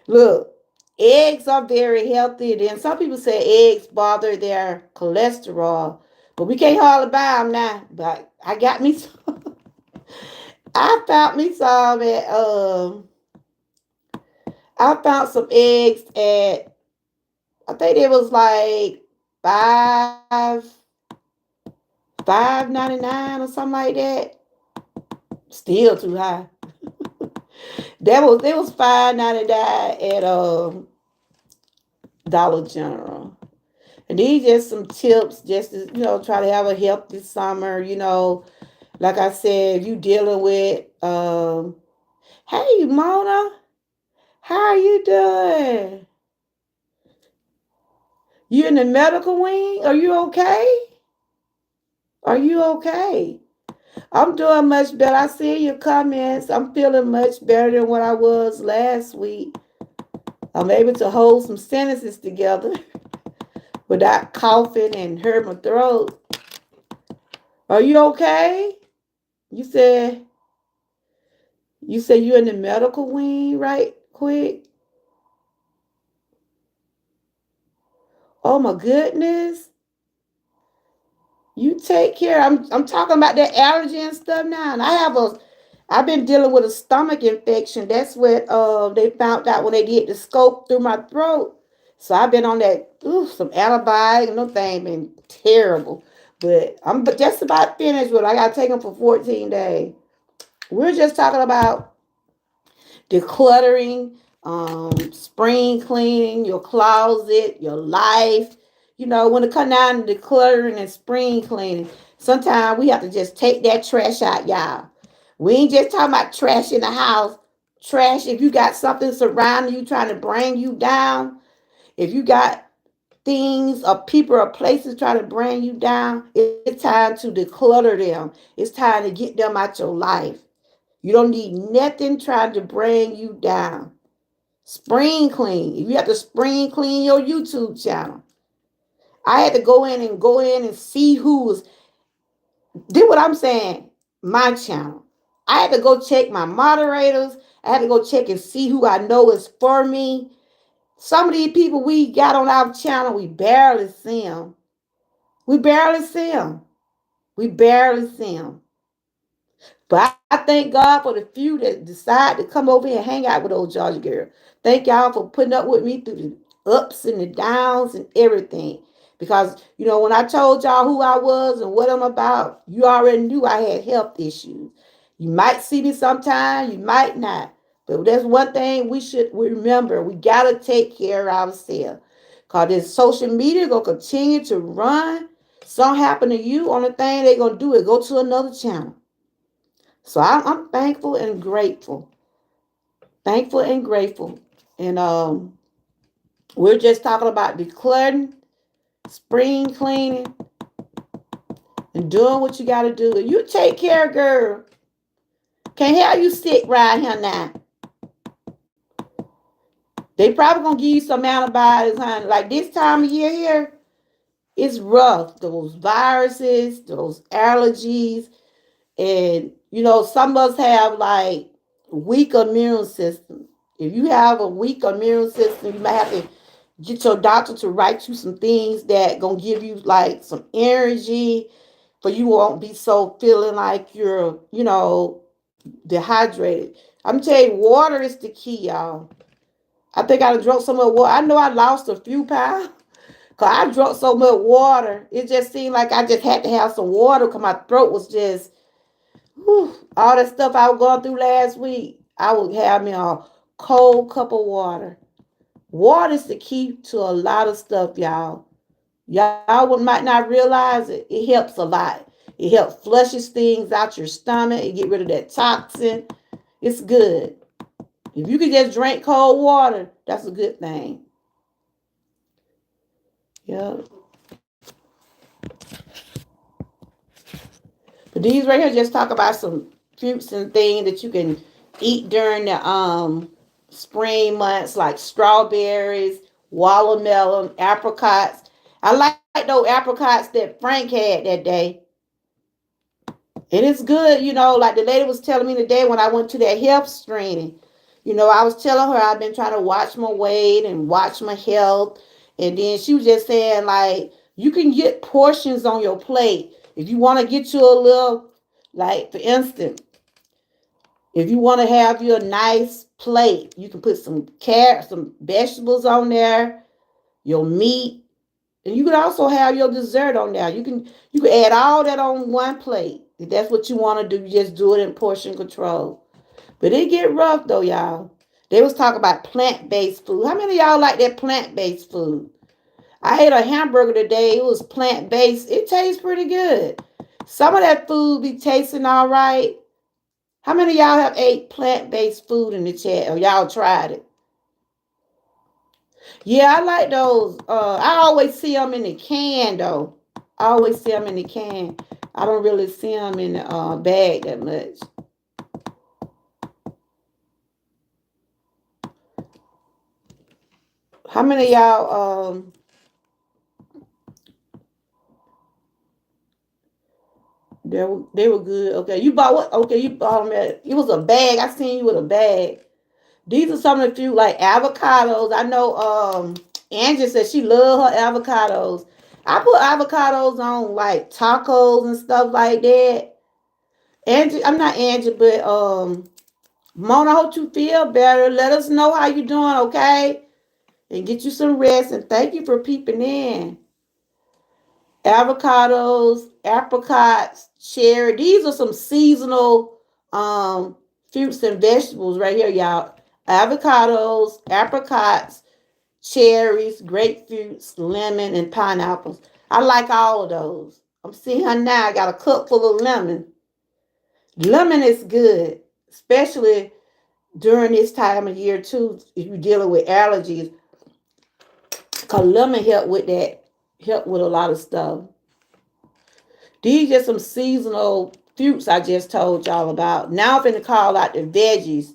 Look, eggs are very healthy. Then some people say eggs bother their cholesterol, but we can't hardly buy them now. But I got me some. I found me some at I found some eggs at I think it was like $5.99 or something like that. Still too high. It was $5.99 at Dollar General. And these just some tips just to, try to have a healthy summer, Like I said, if you dealing with hey Mona, how are you doing? You in the medical wing? Are you okay? Are you okay? I'm doing much better. I see your comments. I'm feeling much better than what I was last week. I'm able to hold some sentences together without coughing and hurt my throat. Are you okay? You said you're in the medical wing, right? Quick. Oh my goodness. You take care. I'm talking about that allergy and stuff now. And I've been dealing with a stomach infection. That's what they found out when they did the scope through my throat. So I've been on that, some antibiotics, no thing been terrible. But I'm just about finished with it. I got to take them for 14 days. We're just talking about decluttering, spring cleaning, your closet, your life. When it come down to decluttering and spring cleaning, sometimes we have to just take that trash out, y'all. We ain't just talking about trash in the house. Trash, if you got something surrounding you trying to bring you down, if you got things or people or places trying to bring you down, it's time to declutter them. It's time to get them out your life. You don't need nothing trying to bring you down. Spring clean. If you have to spring clean your YouTube channel, I had to go in and see who was did what I'm saying. My channel. I had to go check my moderators. I had to go check and see who I know is for me. Some of these people we got on our channel, we barely see them. We barely see them. We barely see them. But I thank God for the few that decide to come over here and hang out with old Georgia girl. Thank y'all for putting up with me through the ups and the downs and everything. Because, when I told y'all who I was and what I'm about, you already knew I had health issues. You might see me sometime, you might not. But that's one thing we should remember. We got to take care of ourselves. Because this social media going to continue to run. Something happen to you, on the thing they're going to do is go to another channel. So I'm thankful and grateful. Thankful and grateful. And we're just talking about decluttering, spring cleaning, and doing what you got to do. You take care, girl. Can't have you sit right here now. They probably going to give you some antibiotics, honey. Like this time of year here, it's rough. Those viruses, those allergies. And, some of us have like weak immune system. If you have a weak immune system, you might have to get your doctor to write you some things that gonna give you like some energy, for you won't be so feeling like you're, dehydrated. I'm telling you, water is the key, y'all. I think I drunk so much water. I know I lost a few pounds. Cause I drank so much water. It just seemed like I just had to have some water because my throat was just, whew, all that stuff I was going through last week. I would have me a cold cup of water. Water is the key to a lot of stuff, y'all. Y'all might not realize it. It helps a lot. It helps flushes things out your stomach. It get rid of that toxin. It's good. If you can just drink cold water, that's a good thing. Yeah. But these right here just talk about some fruits and things that you can eat during the spring months, like strawberries, watermelon, apricots. I like those apricots that Frank had that day. And it's good, like the lady was telling me today when I went to that health screening. I was telling her I've been trying to watch my weight and watch my health. And then she was just saying, like, you can get portions on your plate. If you want to get you a little, like, for instance, if you want to have your nice plate, you can put some carrots, some vegetables on there, your meat, and you can also have your dessert on there. You can add all that on one plate. If that's what you want to do, you just do it in portion control. But it get rough though, y'all. They was talking about plant-based food. How many of y'all like that plant-based food? I ate a hamburger today. It was plant-based. It tastes pretty good. Some of that food be tasting all right. How many of y'all have ate plant-based food in the chat or y'all tried it? Yeah, I like those. I always see them in the can though. I always see them in the can. I don't really see them in the bag that much. How many of y'all they were good. Okay, you bought what? Okay, you bought them at, it was a bag. I seen you with a bag. These are some of the few like avocados. I know Angie said she loved her avocados. I put avocados on like tacos and stuff like that. Angie, I'm not Angie, but Mona, hope you feel better. Let us know how you doing, okay? and get you some rest. And thank you for peeping in. Avocados, apricots, cherry. These are some seasonal fruits and vegetables right here, y'all. Avocados, apricots, cherries, grapefruits, lemon, and pineapples. I like all of those. I'm seeing her now. I got a cup full of lemon. Lemon is good, especially during this time of year too. If you're dealing with allergies, cause lemon help with that. Help with a lot of stuff. These are some seasonal fruits I just told y'all about. Now I'm finna call out the veggies.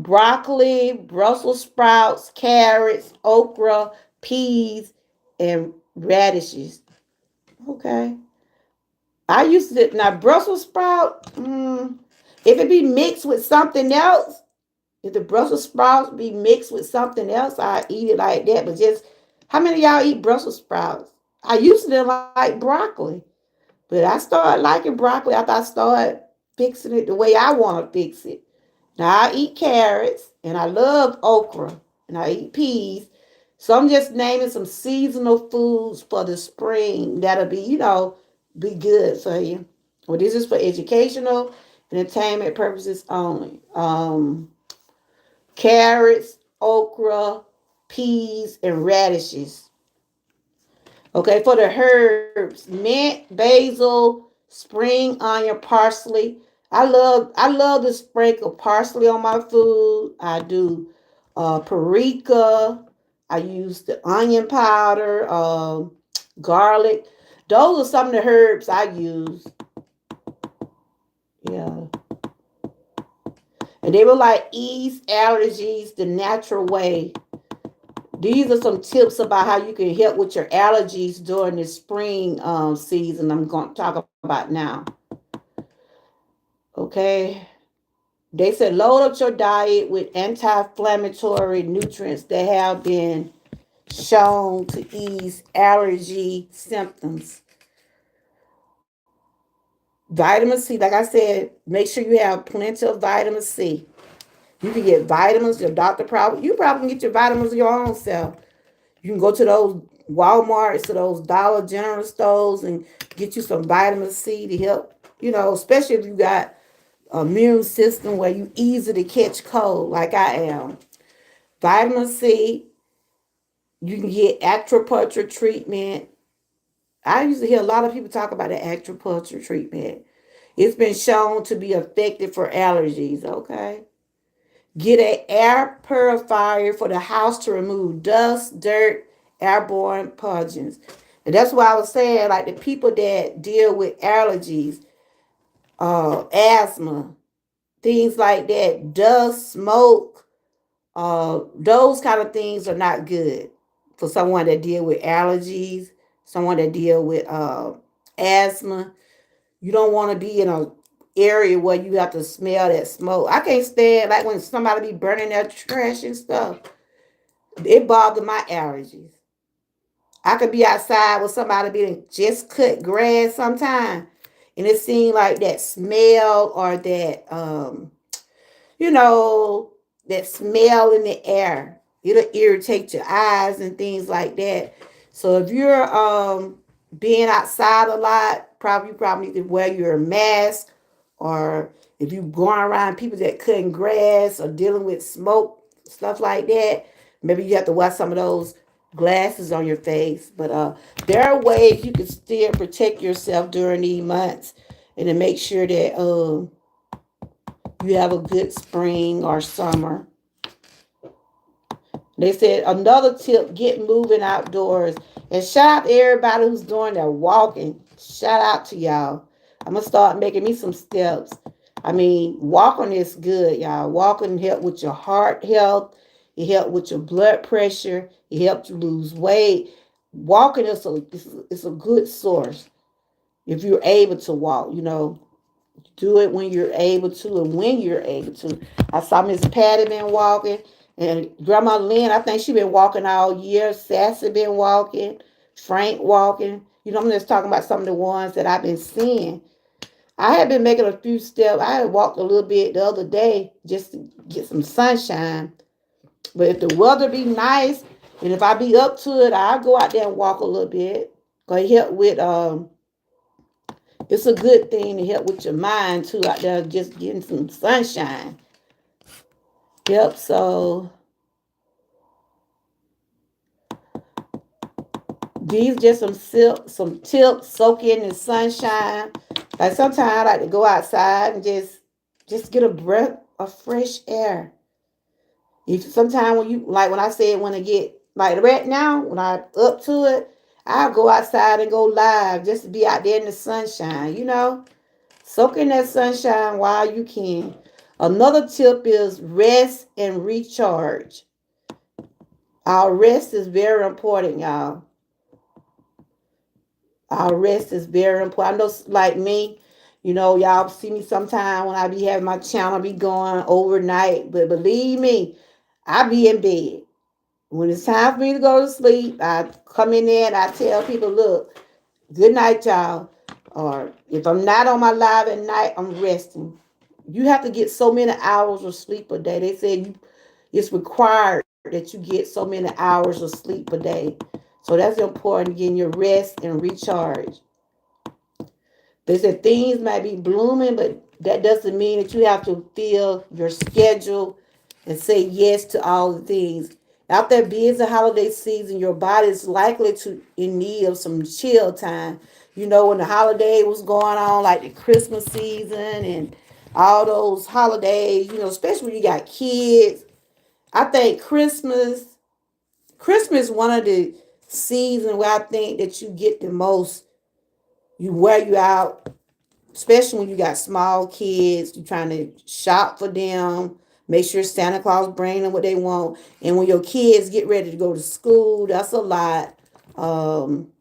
Broccoli, Brussels sprouts, carrots, okra, peas, and radishes. Okay. I used to now Brussels sprout. If it be mixed with something else, if the Brussels sprouts be mixed with something else, I eat it like that. But just how many of y'all eat Brussels sprouts? I used to like broccoli, but I started liking broccoli after I started fixing it the way I want to fix it. Now I eat carrots and I love okra and I eat peas. So I'm just naming some seasonal foods for the spring that'll be, be good for you. Well, this is for educational entertainment purposes only. Carrots, okra, peas, and radishes. Okay, for the herbs, mint, basil, spring onion, parsley. I love to sprinkle parsley on my food. I do paprika. I use the onion powder, garlic. Those are some of the herbs I use. Yeah. And they were like ease allergies the natural way. These are some tips about how you can help with your allergies during the spring season I'm going to talk about now. Okay. They said load up your diet with anti-inflammatory nutrients that have been shown to ease allergy symptoms. Vitamin C, like I said, make sure you have plenty of vitamin C. You can get vitamins, your doctor probably, you probably can get your vitamins your own self. You can go to those Walmarts, to those Dollar General stores and get you some vitamin C to help, especially if you got an immune system where you easy to catch cold like I am. Vitamin C, you can get acupuncture treatment. I used to hear a lot of people talk about the acupuncture treatment. It's been shown to be effective for allergies, okay? Get an air purifier for the house to remove dust, dirt, airborne pathogens. And that's why I was saying, like the people that deal with allergies, asthma, things like that, dust, smoke, those kind of things are not good for someone that deal with allergies, someone that deal with asthma. You don't want to be in a area where you have to smell that smoke. I can't stand like when somebody be burning their trash and stuff. It bothers my allergies. I could be outside with somebody being just cut grass sometime, and it seems like that smell or that you know, that smell in the air. It'll irritate your eyes and things like that. So if you're being outside a lot, you probably need to wear your mask, or if you're going around people that cutting grass or dealing with smoke, stuff like that, maybe you have to wear some of those glasses on your face. But there are ways you can still protect yourself during these months and to make sure that you have a good spring or summer. They said another tip, get moving outdoors. And shout out to everybody who's doing their walking. Shout out to y'all. I'm going to start making me some steps. I mean, walking is good, y'all. Walking help with your heart health. It helps with your blood pressure. It helps you lose weight. Walking is a good source if you're able to walk, do it when you're able to and when you're able to. I saw Miss Patty been walking and Grandma Lynn, I think she been walking all year. Sassy been walking. Frank walking. I'm just talking about some of the ones that I've been seeing. I had been making a few steps. I had walked a little bit the other day just to get some sunshine. But if the weather be nice, and if I be up to it, I'll go out there and walk a little bit. Gonna help with it's a good thing to help with your mind too out there just getting some sunshine. Yep, so these just some tips, soak in the sunshine. Like sometimes I like to go outside and just get a breath of fresh air. If sometimes when you like when I said when I get like right now, when I up to it, I'll go outside and go live just to be out there in the sunshine, Soak in that sunshine while you can. Another tip is rest and recharge. Our rest is very important, y'all. Our rest is very important. I know, like me, y'all see me sometime when I be having my channel be going overnight, but believe me, I be in bed. When it's time for me to go to sleep, I come in there and I tell people, look, good night, y'all. Or if I'm not on my live at night, I'm resting. You have to get so many hours of sleep a day. They say it's required that you get so many hours of sleep a day. So that's important, getting your rest and recharge. They said things might be blooming, but that doesn't mean that you have to fill your schedule and say yes to all the things. After a busy holiday season, your body is likely to in need of some chill time. When the holiday was going on, like the Christmas season and all those holidays, especially when you got kids. I think Christmas is one of the seasons where I think that you get the most, you wear you out, especially when you got small kids. You're trying to shop for them, make sure Santa Claus bring them what they want. And when your kids get ready to go to school, that's a lot. Um,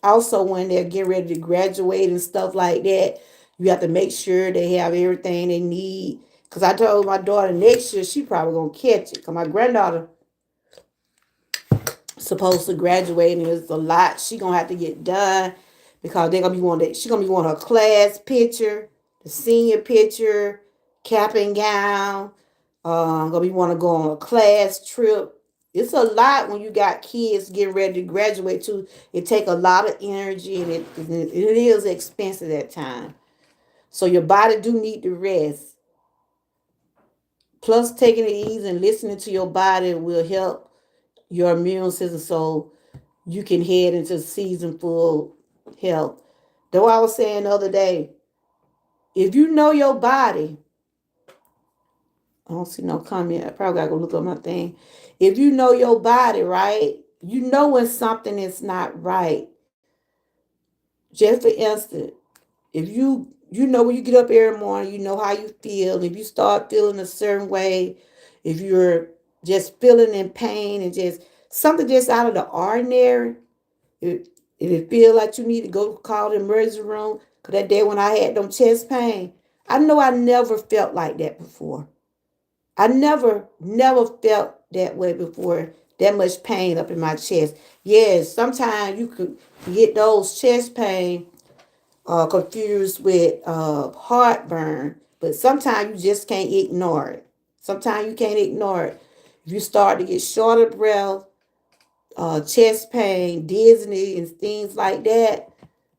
Also, when they're getting ready to graduate and stuff like that, you have to make sure they have everything they need. Because I told my daughter next year she probably going to catch it. Because my granddaughter supposed to graduate and there's a lot she gonna have to get done because they're gonna be wanting she gonna be wanting her class picture, the senior picture, cap and gown, gonna be wanting to go on a class trip. It's a lot when you got kids getting ready to graduate too. It take a lot of energy and it is expensive at time. So your body do need to rest. Plus taking it easy and listening to your body will help your immune system so you can head into season full health. Though I was saying the other day, if you know your body, I don't see no comment. I probably gotta go look up my thing. If you know your body, right, you know when something is not right. Just for instance, if you know when you get up every morning, you know how you feel. If you start feeling a certain way, if you're just feeling in pain and just something just out of the ordinary, If, if it feel like you need to go call the emergency room, because that day when I had them chest pain, I know I never felt like that before. I never felt that way before, that much pain up in my chest. Yes, sometimes you could get those chest pain confused with heartburn, but sometimes you just can't ignore it. Sometimes you can't ignore it. If you start to get short of breath, chest pain, dizziness, and things like that,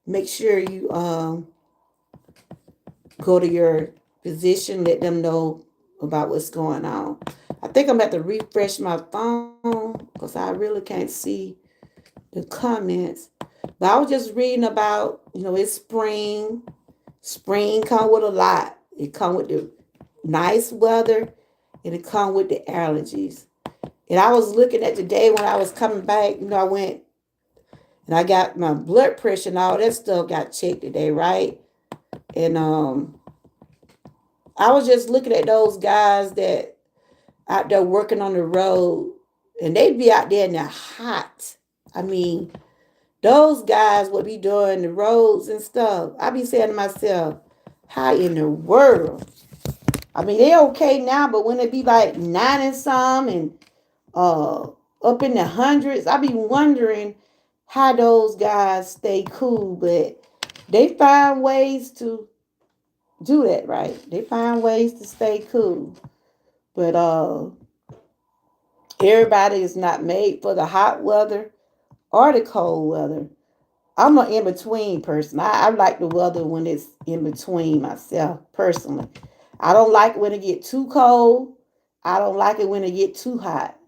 make sure you go to your physician, let them know about what's going on. I think I'm about to refresh my phone because I really can't see the comments. But I was just reading about, it's spring. Spring come with a lot. It come with the nice weather and it come with the allergies. And I was looking at the day when I was coming back, I went and I got my blood pressure and all that stuff got checked today, right? And I was just looking at those guys that out there working on the road, and they'd be out there in the hot. I mean, those guys would be doing the roads and stuff. I be saying to myself, how in the world? I mean, they're okay now, but when it be like 9 and some and uh up in the hundreds, I be wondering how those guys stay cool, but they find ways to do that, right? They find ways to stay cool. But Everybody is not made for the hot weather or the cold weather. I'm an in between person. I like the weather when it's in between myself personally. I don't like when it get too cold. I don't like it when it get too hot.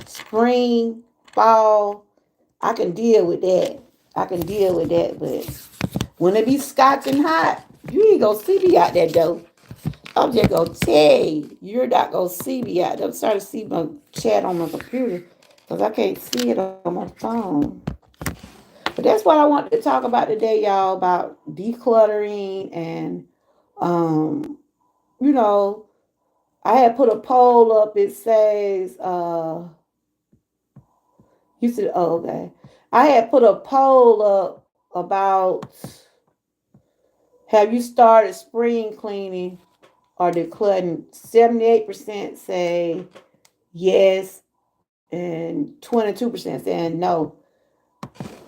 Spring, fall, I can deal with that. I can deal with that, but when it be scorching hot, you ain't gonna see me out that door. I'm just gonna tell you, you're not gonna see me out there. I'm starting to see my chat on my computer because I can't see it on my phone. But that's what I wanted to talk about today, y'all, about decluttering and um, you know, I had put a poll up. It says, you said, oh, okay. I had put a poll up about have you started spring cleaning or decluttering? 78% say yes, and 22% saying no.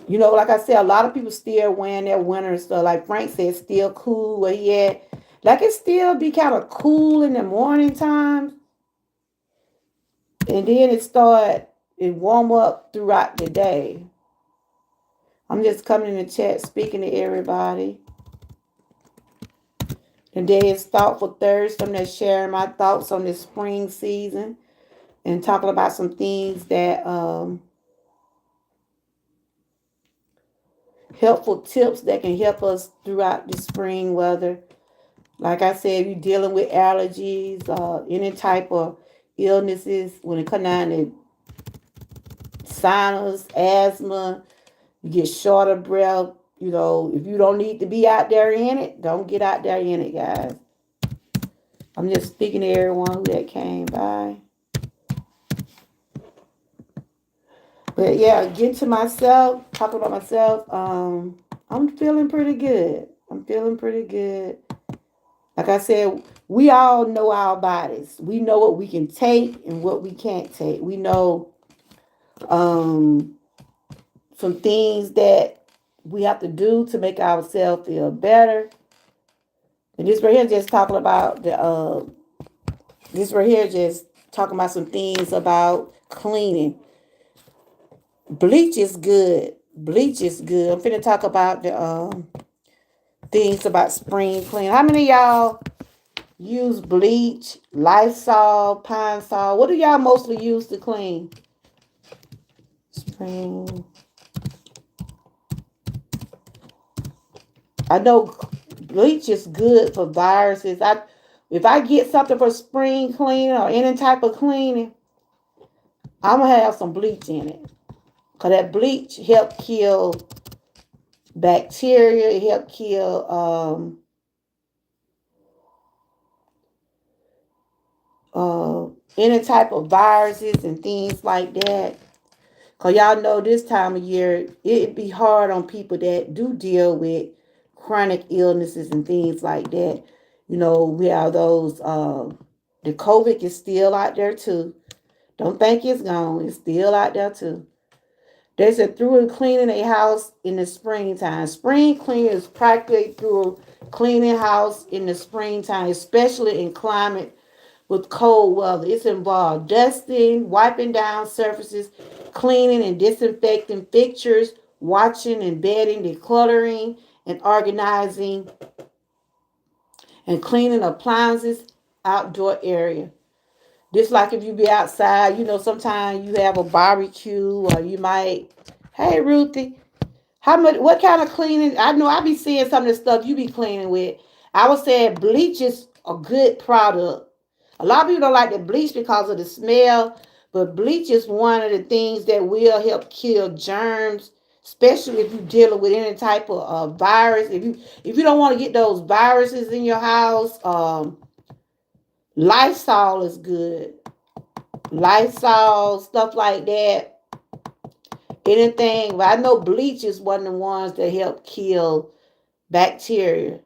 Like I said, a lot of people still wearing their winter stuff. Like Frank said, still cool where he at. Like it still be kind of cool in the morning time, and then it warm up throughout the day. I'm just coming in the chat, speaking to everybody. Today is Thoughtful Thursday. I'm just sharing my thoughts on this spring season and talking about some things that helpful tips that can help us throughout the spring weather. Like I said, if you're dealing with allergies, any type of illnesses, when it comes down to sinus, asthma, you get short of breath. If you don't need to be out there in it, don't get out there in it, guys. I'm just speaking to everyone who that came by. But yeah, getting to myself, talking about myself, I'm feeling pretty good. I'm feeling pretty good. Like I said, we all know our bodies. We know what we can take and what we can't take. We know um, some things that we have to do to make ourselves feel better. And this right here just talking about this right here just talking about some things about cleaning. Bleach is good. Bleach is good. I'm finna talk about the things about spring clean. How many of y'all use bleach, Lysol, Pine Sol? What do y'all mostly use to clean? Spring. I know bleach is good for viruses. If I get something for spring cleaning or any type of cleaning, I'm gonna have some bleach in it. Cause that bleach help kill bacteria, it help kill uh, any type of viruses and things like that. Cause y'all know this time of year, it'd be hard on people that do deal with chronic illnesses and things like that. We have those, the COVID is still out there too. Don't think it's gone. It's still out there too. They said through cleaning a house in the springtime. Spring cleaning is practically through cleaning house in the springtime, especially in climate with cold weather. It's involved dusting, wiping down surfaces, cleaning and disinfecting fixtures, watching and bedding, decluttering and organizing, and cleaning appliances, outdoor area. Just like if you be outside, sometimes you have a barbecue or you might, hey Ruthie, how much? What kind of cleaning? I know I be seeing some of the stuff you be cleaning with. I would say bleach is a good product. A lot of people don't like the bleach because of the smell, but bleach is one of the things that will help kill germs, especially if you're dealing with any type of virus. If you don't want to get those viruses in your house, Lysol is good. Lysol stuff like that. Anything, but I know bleach is one of the ones that help kill bacteria.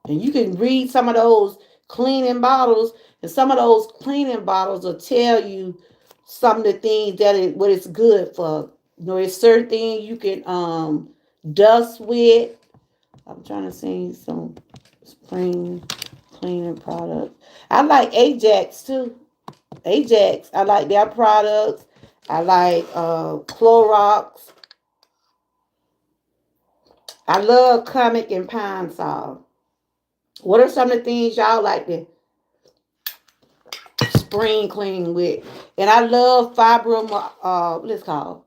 And you can read some of those cleaning bottles, and some of those cleaning bottles will tell you some of the things what it's good for. There's certain things you can dust with. I'm trying to see some spring cleaning products. I like Ajax too. Ajax, I like their products. I like Clorox. I love Comic and Pine Sol. What are some of the things y'all like to spring clean with? And I love Fibro, what is it called?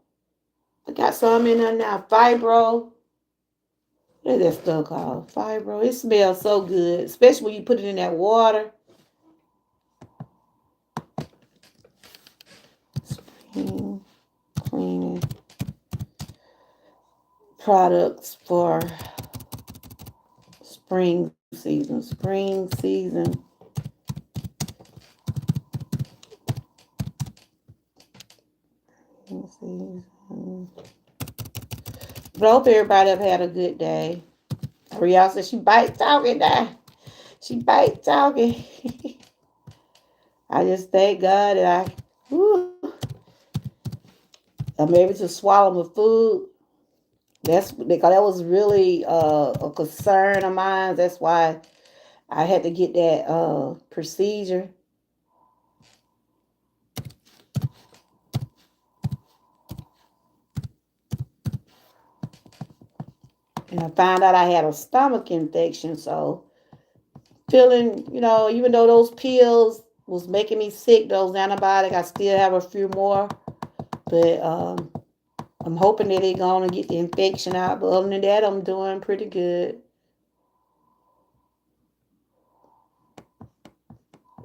I got some in there now. Fibro. What is that stuff called? Fibro. It smells so good, especially when you put it in that water. Spring cleaning products for spring season. Spring season. Season. But I hope everybody have had a good day. Rial said she bite talking now. She bite talking. I just thank God that I'm able to swallow my food. That's because that was really a concern of mine. That's why I had to get that procedure. And I found out I had a stomach infection. So feeling, even though those pills was making me sick, those antibiotics, I still have a few more. But I'm hoping that they're going to get the infection out. But other than that, I'm doing pretty good.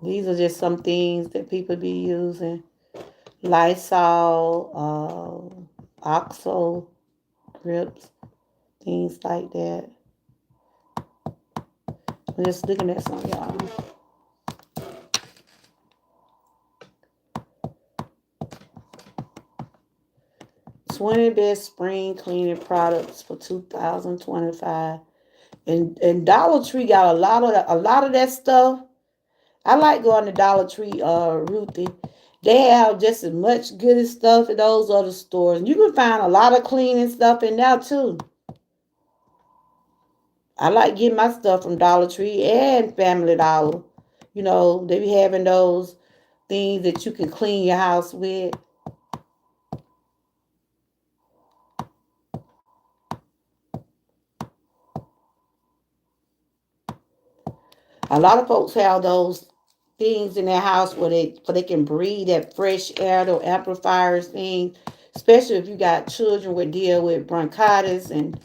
These are just some things that people be using. Lysol, Oxo, grips, things like that. I'm just looking at some, y'all. 20 best spring cleaning products for 2025. And Dollar Tree got a lot of that stuff. I like going to Dollar Tree, Ruthie. They have just as much good stuff in those other stores. And you can find a lot of cleaning stuff in there too. I like getting my stuff from Dollar Tree and Family Dollar. They be having those things that you can clean your house with. A lot of folks have those things in their house where they can breathe that fresh air, those amplifiers thing. Especially if you got children with deal with bronchitis and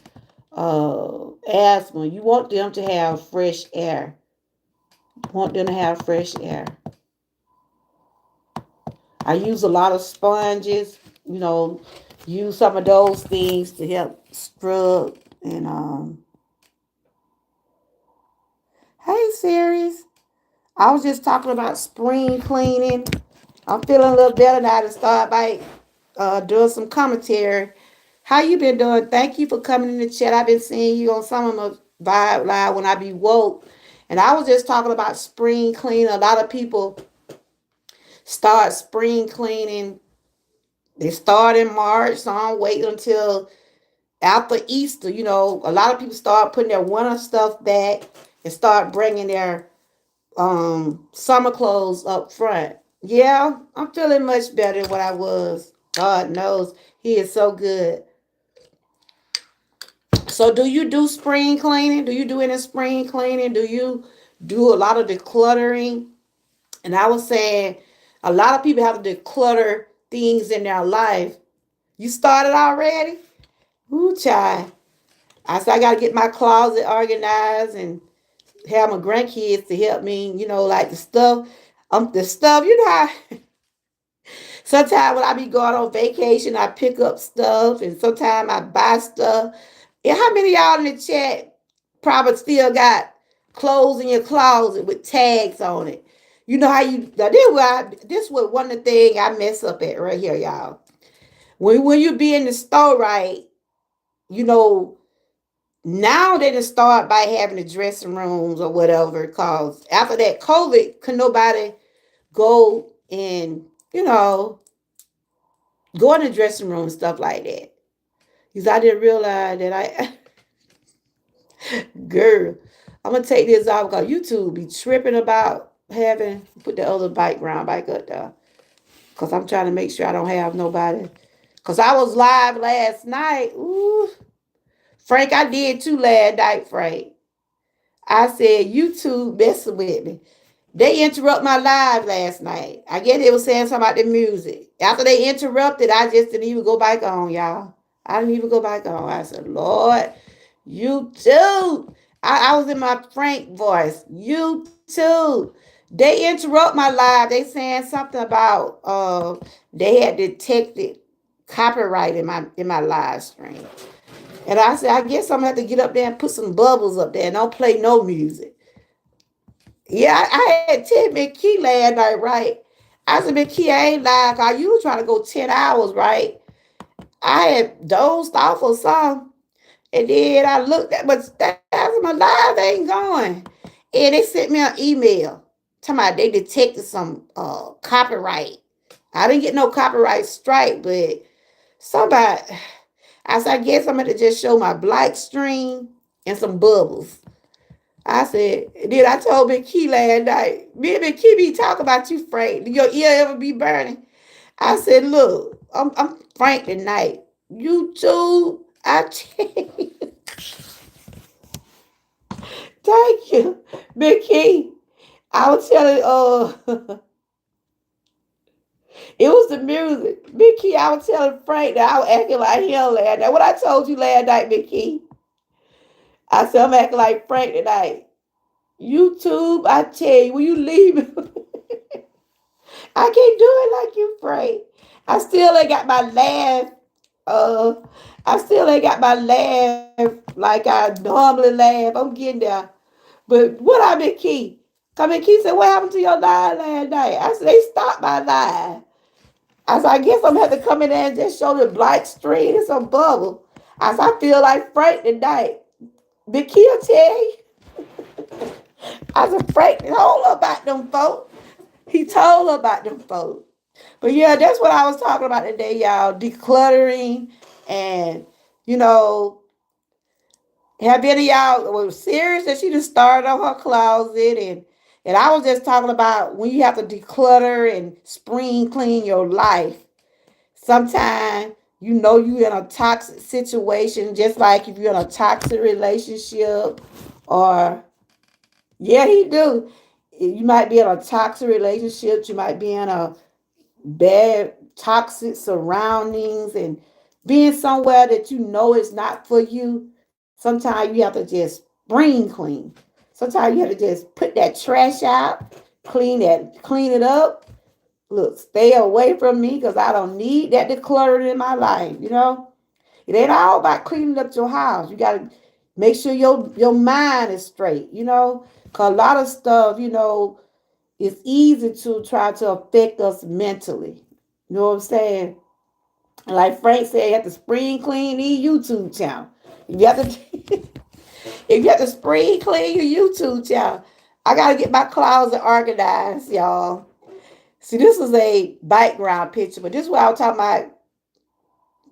asthma. You want them to have fresh air. You want them to have fresh air. I use a lot of sponges, use some of those things to help scrub and hey series. I was just talking about spring cleaning. I'm feeling a little better now to start by doing some commentary. How you been doing? Thank you for coming in the chat. I've been seeing you on some of my vibe live when I be woke. And I was just talking about spring cleaning. A lot of people start spring cleaning. They start in March, so I'm waiting until after Easter. A lot of people start putting their winter stuff back and start bringing their summer clothes up front. Yeah, I'm feeling much better than what I was. God knows He is so good. So do you do spring cleaning? Do you do any spring cleaning? Do you do a lot of decluttering? And I was saying a lot of people have to declutter things in their life. You started already? Ooh, child. I said I gotta get my closet organized and have my grandkids to help me, like the stuff, how sometimes when I be going on vacation, I pick up stuff, and sometimes I buy stuff. And how many of y'all in the chat probably still got clothes in your closet with tags on it? You know how you now this was one of the things I mess up at right here, y'all. When you be in the store, right? You know, now they just start by having the dressing rooms or whatever. Cause after that COVID, could nobody go and go in the dressing room and stuff like that. Because I didn't realize that girl, I'm gonna take this off because YouTube be tripping about having put the other bike ground bike up there. Because I'm trying to make sure I don't have nobody. Because I was live last night. Ooh, Frank, I did too last night, Frank. I said, YouTube messing with me. They interrupt my live last night. I guess they was saying something about the music. After they interrupted, I just didn't even go back on, y'all. I didn't even go back on. I said, Lord, you too. I was in my Frank voice. You too. They interrupt my live. They saying something about they had detected copyright in my live stream. And I said, I guess I'm gonna have to get up there and put some bubbles up there and don't play no music. Yeah, I had 10 McKee last night, right? I said, McKee, I ain't lying. Cause you were trying to go 10 hours, right? I had dozed off or something. And then I looked at, but that's my live ain't going. And they sent me an email. Talking about they detected some copyright. I didn't get no copyright strike, but somebody, I said, I guess I'm going to just show my black stream and some bubbles. I said, then I told Big Key last night, me and Big Key be talking about you, Frank. Your ear ever be burning? I said, look, I'm Frank tonight. YouTube, I thank you, Big Key. I was telling, it was the music. Big Key, I was telling Frank that I was acting like him last night. What I told you last night, Big Key, I said, I'm acting like Frank tonight. YouTube, I tell you, when you leave me, I can't do it like you, Frank. I still ain't got my laugh. Uh, I still ain't got my laugh like I normally laugh. I'm getting there. But what I been Key? Come in, Key said, what happened to your live last night? I said, they stopped my live. I said, I guess I'm gonna have to come in there and just show the black screen and some bubble. I said, I feel like Frank tonight. Big Key will tell you. I said, Frank told her about them folks. He told her about them folks. But yeah, that's what I was talking about today, y'all. Decluttering and, you know, have any of y'all was serious that she just started on her closet and I was just talking about when you have to declutter and spring clean your life. Sometimes you know you in a toxic situation, just like if you're in a toxic relationship or yeah, he do. You might be in a toxic relationship, you might be in a bad toxic surroundings and being somewhere that you know is not for you. Sometimes you have to just spring clean. Sometimes you have to just put that trash out, clean it up. Look, stay away from me because I don't need that decluttering in my life, you know. It ain't all about cleaning up your house. You gotta make sure your mind is straight, you know. Cause a lot of stuff, you know, it's easy to try to affect us mentally. You know what I'm saying? Like Frank said, you have to spring clean the YouTube channel. If you have to, if you have to spring clean your YouTube channel, I gotta get my closet organized, y'all. See, this is a background picture, but this is what I was talking about,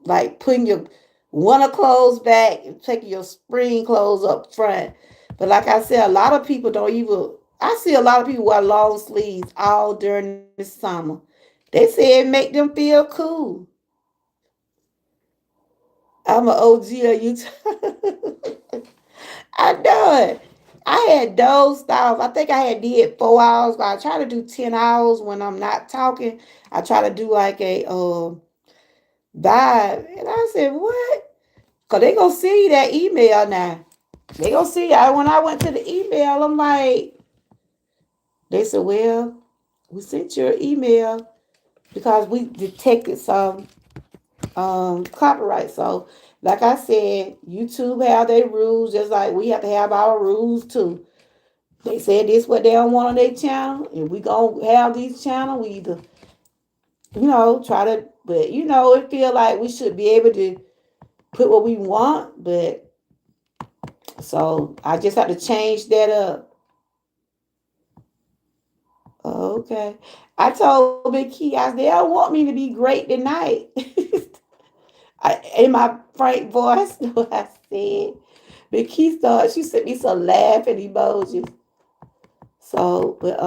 like putting your winter clothes back and taking your spring clothes up front. But like I said, a lot of people don't even. I see a lot of people wear long sleeves all during the summer. They say it make them feel cool. I'm an OG of YouTube. I know it. I had those styles. I think I had did 4 hours, but I try to do 10 hours when I'm not talking. I try to do like a vibe, and I said, "What?" Cause they gonna see that email now. They gonna see. When I went to the email, I'm like, they said, "Well, we sent you an email because we detected some copyright." So, like I said, YouTube have their rules, just like we have to have our rules too. They said this what they don't want on their channel, and we gonna have these channel. We either, try to, but it feel like we should be able to put what we want, but so I just have to change that up. Okay. I told Big Key, I said, they don't want me to be great tonight. In my frank voice, what I said. Big Key started, she sent me some laughing emojis. So, but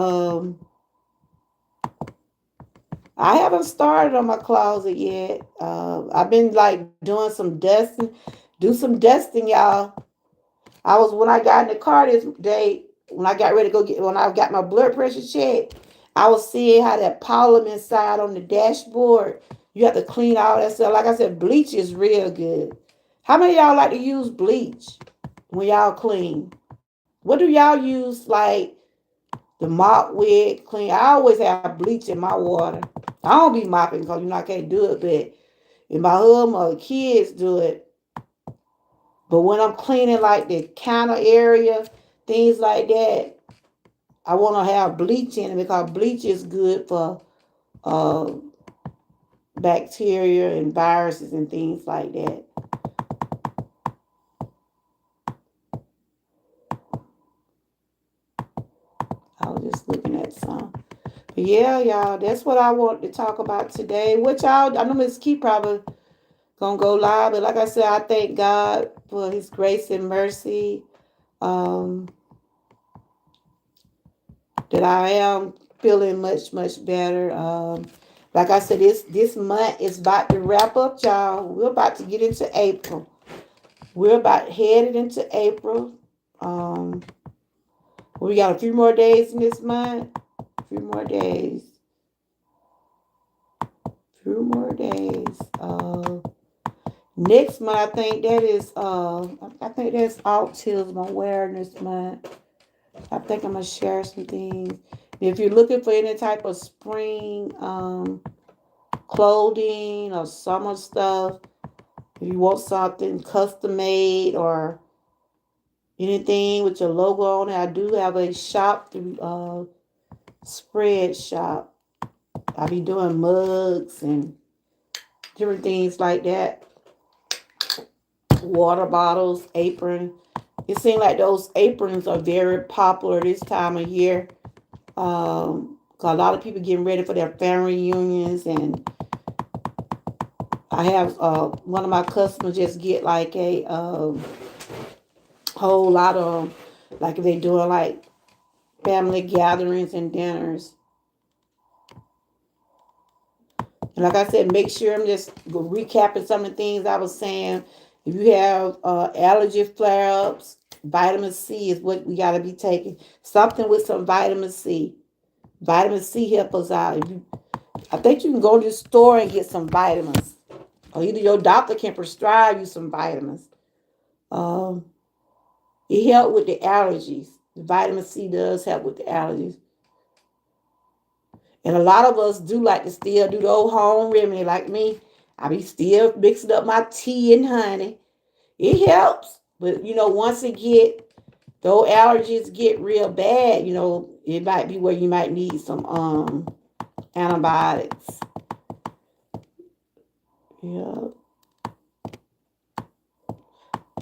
I haven't started on my closet yet. I've been like doing some dusting, do some dusting, y'all. I was when I got in the car this day, when I got ready to go get when I got my blood pressure checked, I was seeing how that pollen inside on the dashboard. You have to clean all that stuff. Like I said, bleach is real good. How many of y'all like to use bleach when y'all clean? What do y'all use like the mop with clean? I always have bleach in my water. I don't be mopping because I can't do it, but if my husband or the kids do it, but when I'm cleaning like the counter area, things like that, I want to have bleach in it because bleach is good for uh, bacteria and viruses and things like that. I was just looking at some. But yeah, y'all, that's what I want to talk about today. What y'all, I know Miss Key probably gonna go live, but like I said, I thank God for His grace and mercy. Um, that I am feeling much better. Like I said, this month is about to wrap up, y'all. We're about to get into April. We're about headed into April. Um, we got a few more days in this month. A few more days. Few more days. Next month, I think that is. I think that's Autism Awareness Month. I think I'm gonna share some things. If you're looking for any type of spring clothing or summer stuff, if you want something custom made or anything with your logo on it, I do have a shop through Spread Shop. I be doing mugs and different things like that. Water bottles, apron. It seems like those aprons are very popular this time of year. 'Cause a lot of people getting ready for their family reunions, and I have one of my customers just get like a whole lot of like if they doing like family gatherings and dinners. And like I said, make sure I'm just recapping some of the things I was saying. If you have allergy flare-ups, vitamin C is what we got to be taking. Something with some vitamin C. Vitamin C helps us out. I think you can go to the store and get some vitamins. Or either your doctor can prescribe you some vitamins. Um, it helps with the allergies. The vitamin C does help with the allergies. And a lot of us do like to still do the old home remedy like me. I be still mixing up my tea and honey. It helps. But once those allergies get real bad, it might be where you might need some antibiotics. Yeah.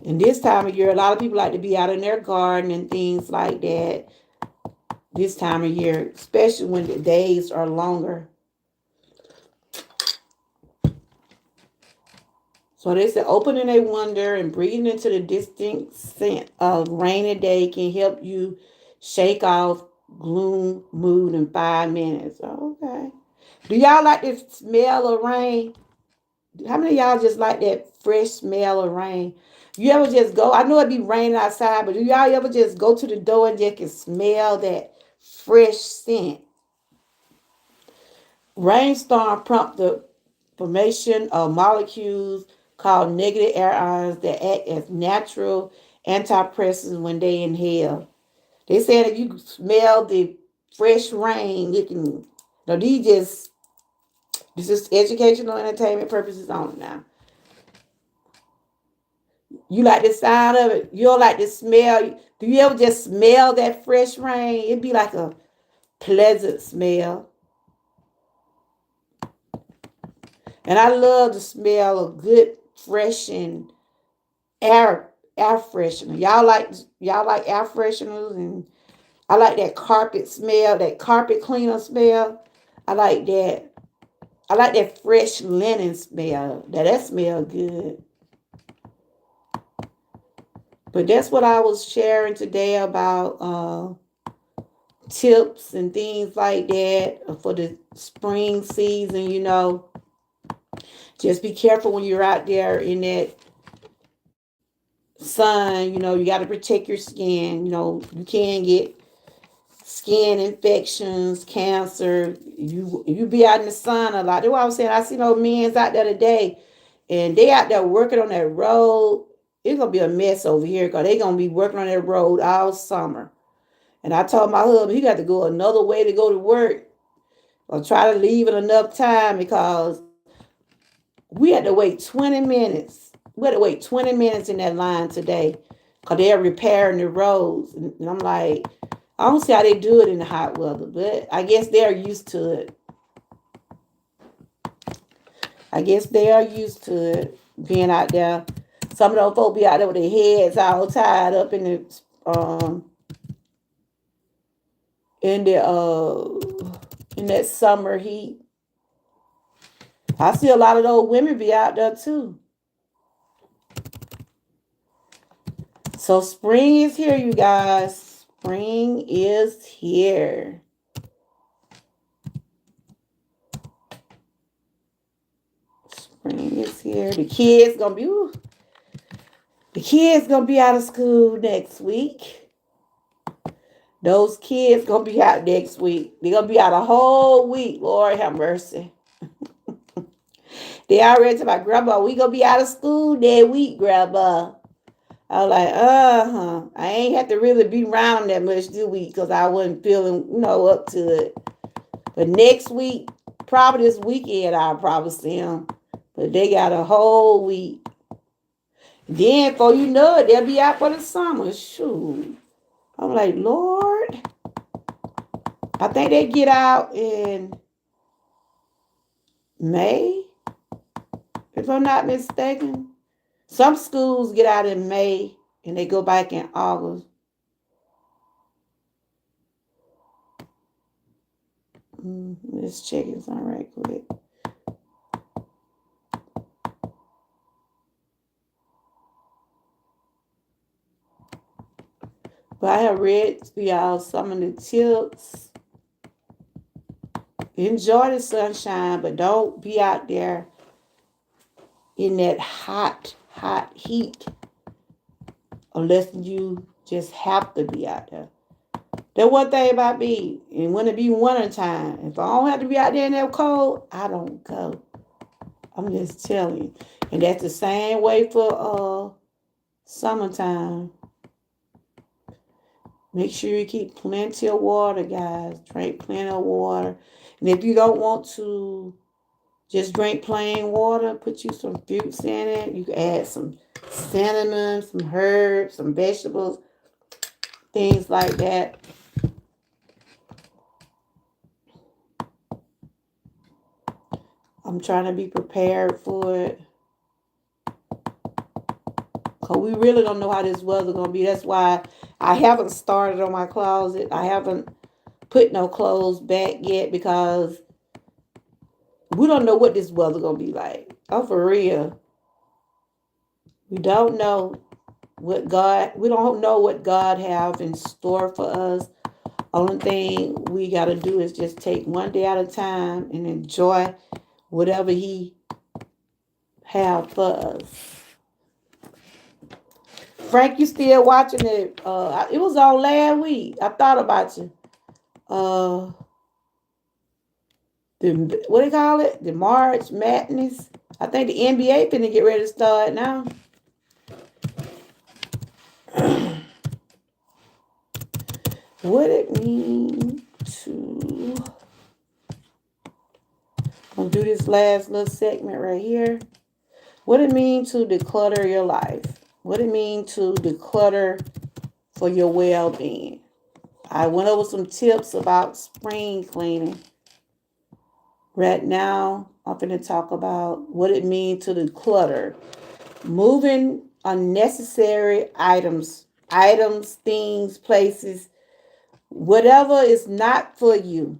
And this time of year, a lot of people like to be out in their garden and things like that. This time of year, especially when the days are longer. So they said opening a window and breathing into the distinct scent of rainy day can help you shake off gloom mood in 5 minutes. Okay. Do y'all like the smell of rain? How many of y'all just like that fresh smell of rain? You ever just go? I know it be raining outside, but do y'all ever just go to the door and just can smell that fresh scent? Rainstorm prompt the formation of molecules called negative air ions that act as natural antidepressants when they inhale. They said if you smell the fresh rain, you can. No, this is educational entertainment purposes only now. You like the sound of it. You don't like the smell. Do you ever just smell that fresh rain? It'd be like a pleasant smell. And I love the smell of good, fresh and air freshener. Y'all like air fresheners, and I like that carpet smell, that carpet cleaner smell. I like that. I like that fresh linen smell. That smell good. But that's what I was sharing today about tips and things like that for the spring season. Just be careful when you're out there in that sun. You got to protect your skin. You can get skin infections, cancer. You be out in the sun a lot. That's what I was saying. I see those men's out there today, and they out there working on that road. It's gonna be a mess over here because they gonna be working on that road all summer. And I told my husband he got to go another way to go to work or try to leave in enough time because we had to wait 20 minutes. We had to wait 20 minutes in that line today because they're repairing the roads. And I'm like, I don't see how they do it in the hot weather, but I guess they're used to it. I guess they are used to it being out there. Some of those folks be out there with their heads all tied up in the in that summer heat. I see a lot of those women be out there too. So spring is here, you guys. Spring is here. Spring is here. The kids gonna be out of school next week. Those kids gonna be out next week. They're gonna be out a whole week. Lord have mercy. They already told my grandma, we gonna be out of school that week, grandma. I was like, I ain't have to really be around them that much this week because I wasn't feeling, up to it. But next week, probably this weekend, I'll probably see them. But they got a whole week. Then, before you know it, they'll be out for the summer. Shoot. I'm like, Lord. I think they get out in May, if I'm not mistaken. Some schools get out in May and they go back in August. Let's check it on right quick. But I have read for y'all some of the tips. Enjoy the sunshine, but don't be out there in that hot heat unless you just have to be out there. That's one thing about me. And when it be winter time, if I don't have to be out there in that cold, I don't go. I'm just telling you. And that's the same way for summertime. Make sure you keep plenty of water, guys. Drink plenty of water. And if you don't want to just drink plain water, put you some fruits in it. You can add some cinnamon, some herbs, some vegetables, things like that. I'm trying to be prepared for it. Because we really don't know how this weather's going to be. That's why I haven't started on my closet. I haven't put no clothes back yet because we don't know what this weather's going to be like. Oh, for real. We don't know we don't know what God have in store for us. Only thing we got to do is just take one day at a time and enjoy whatever he have for us. Frank, you still watching it? It was on last week. I thought about you. What do you call it? The March Madness. I think the NBA finna get ready to start now. What it mean to... I'm gonna do this last little segment right here. What it mean to declutter your life? What it mean to declutter for your well-being? I went over some tips about spring cleaning. Right now, I'm going to talk about what it means to declutter. Moving unnecessary items, things, places, whatever is not for you.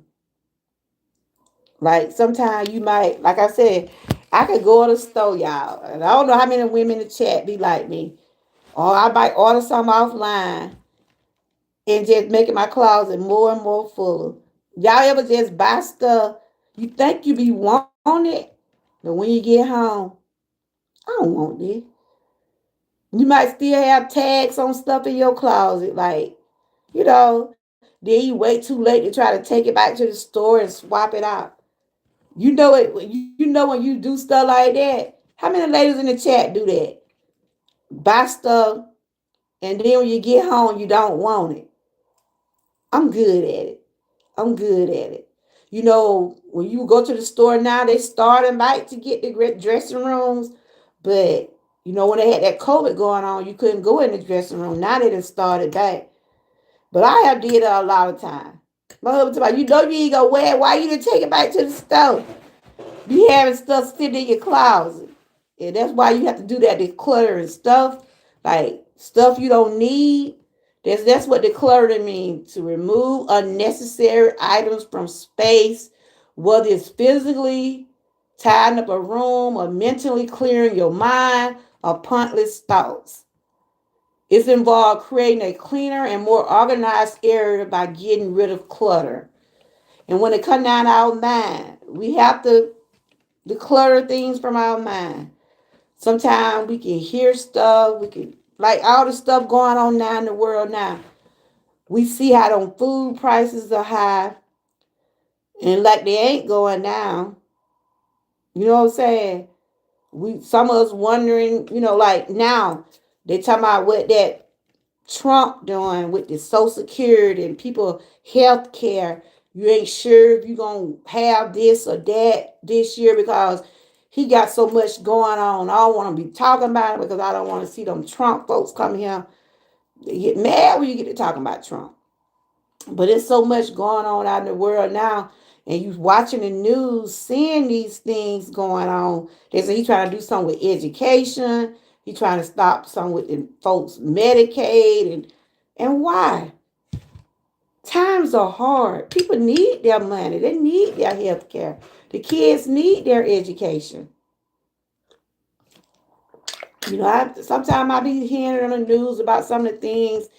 Like sometimes you might, like I said, I could go to the store, y'all. And I don't know how many women in the chat be like me. Or I might order something offline. and just making my closet more and more full. Y'all ever just buy stuff you think you be wanting it, but when you get home, I don't want this. You might still have tags on stuff in your closet, like, then you wait too late to try to take it back to the store and swap it out. You know it. You know when you do stuff like that. How many ladies in the chat do that? Buy stuff and then when you get home, you don't want it. I'm good at it. I'm good at it. When you go to the store now, they starting back to get the dressing rooms, but when they had that COVID going on, you couldn't go in the dressing room. Now they done started back. But I have did it a lot of time. My husband told me, you ain't gonna wear it. Why you didn't take it back to the store? Be having stuff sitting in your closet. And that's why you have to do that decluttering stuff. Like stuff you don't need. That's what decluttering means. To remove unnecessary items from space, whether it's physically tidying up a room or mentally clearing your mind of pointless thoughts. It's involved creating a cleaner and more organized area by getting rid of clutter. And when it comes down to our mind, we have to declutter things from our mind. Sometimes we can hear stuff, we can like all the stuff going on now in the world now. We see how them food prices are high and like they ain't going down. You know what I'm saying? Some of us wondering, like now they talking about what that Trump doing with the Social Security and people health care. You ain't sure if you're going to have this or that this year because he got so much going on. I don't want to be talking about it because I don't want to see them Trump folks come here. They get mad when you get to talking about Trump. But there's so much going on out in the world now. And you watching the news, seeing these things going on. They say he's trying to do something with education. He's trying to stop some with the folks Medicaid and why? Times are hard. People need their money. They need their health care. The kids need their education. Sometimes I be hearing on the news about some of the things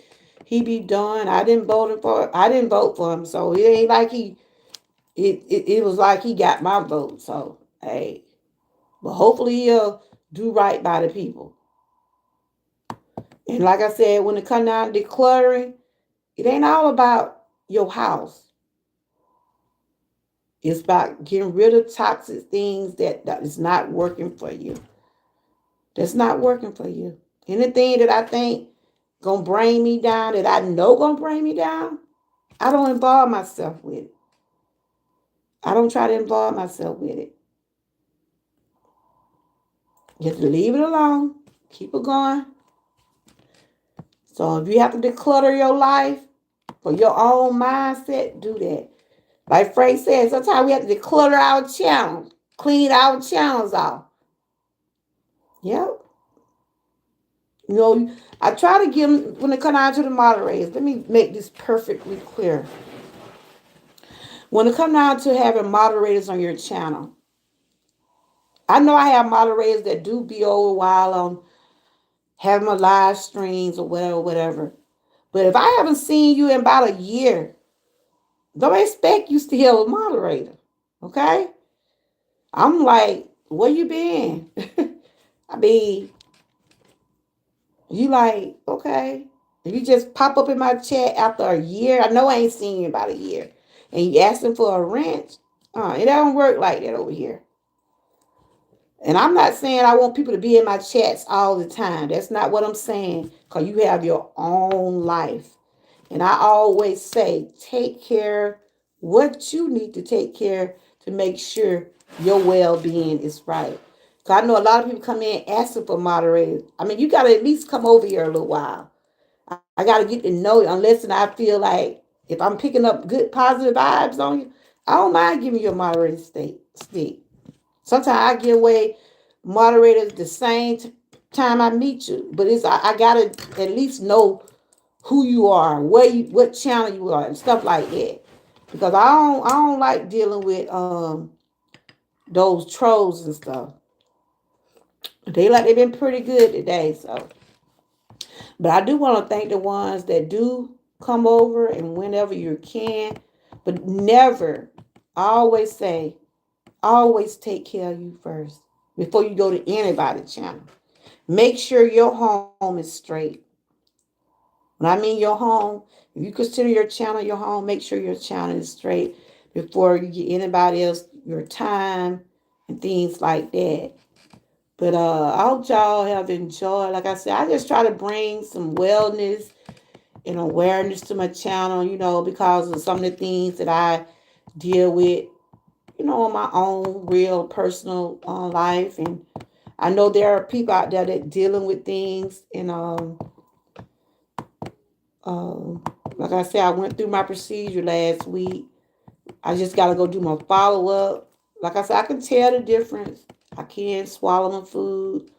he be doing. I didn't vote for. I didn't vote for him, so it ain't like he. It was like he got my vote. So hey, but hopefully he'll do right by the people. And like I said, when it comes down to decluttering, it ain't all about your house. It's about getting rid of toxic things that is not working for you. That's not working for you. Anything that I think gonna bring me down, that I know gonna bring me down, I don't involve myself with it. I don't try to involve myself with it. Just leave it alone. Keep it going. So if you have to declutter your life for your own mindset, do that. Like Frank said, sometimes we have to declutter our channels, clean our channels out. Yep. I try to give them, when it comes down to the moderators, let me make this perfectly clear. When it comes down to having moderators on your channel, I know I have moderators that do be over a while on having my live streams or whatever, whatever. But if I haven't seen you in about a year, don't expect you still a moderator. Okay? I'm like, where you been? I mean, you like, okay. If you just pop up in my chat after a year, I know I ain't seen you in about a year, and you asking for a wrench, it don't work like that over here. And I'm not saying I want people to be in my chats all the time. That's not what I'm saying, because you have your own life. And I always say, take care what you need to take care to make sure your well-being is right. Because I know a lot of people come in asking for moderators. I mean, you got to at least come over here a little while. I got to get to know you, unless I feel like if I'm picking up good positive vibes on you, I don't mind giving you a moderator stick. Sometimes I give away moderators the same time I meet you, but I gotta at least know who you are, what channel you are, and stuff like that. Because I don't like dealing with those trolls and stuff. They've been pretty good today, so. But I do want to thank the ones that do come over and whenever you can. But never, I always say, always take care of you first before you go to anybody's channel. Make sure your home is straight. When I mean your home, if you consider your channel your home, make sure your channel is straight before you get anybody else your time and things like that. But I hope y'all have enjoyed. Like I said, I just try to bring some wellness and awareness to my channel, because of some of the things that I deal with, in my own real personal life. And I know there are people out there that dealing with things. And um, like I said, I went through my procedure last week. I just got to go do my follow up. Like I said, I can tell the difference. I can't swallow my food.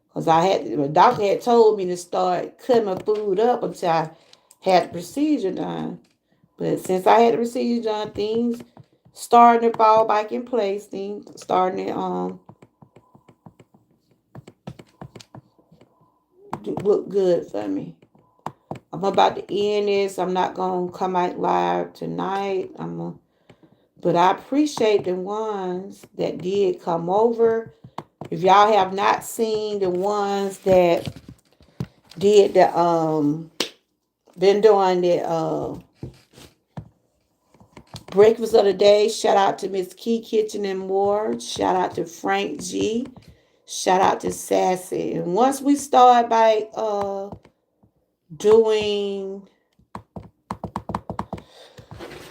Because the doctor had told me to start cutting my food up until I had the procedure done. But since I had the procedure done, things starting to fall back in place. Things starting to look good for me. I'm about to end this. I'm not gonna come out live tonight. But I appreciate the ones that did come over. If y'all have not seen the ones that did the been doing the breakfast of the day, shout out to Miss Key Kitchen and More. Shout out to Frank G. Shout out to Sassy. And once we start by doing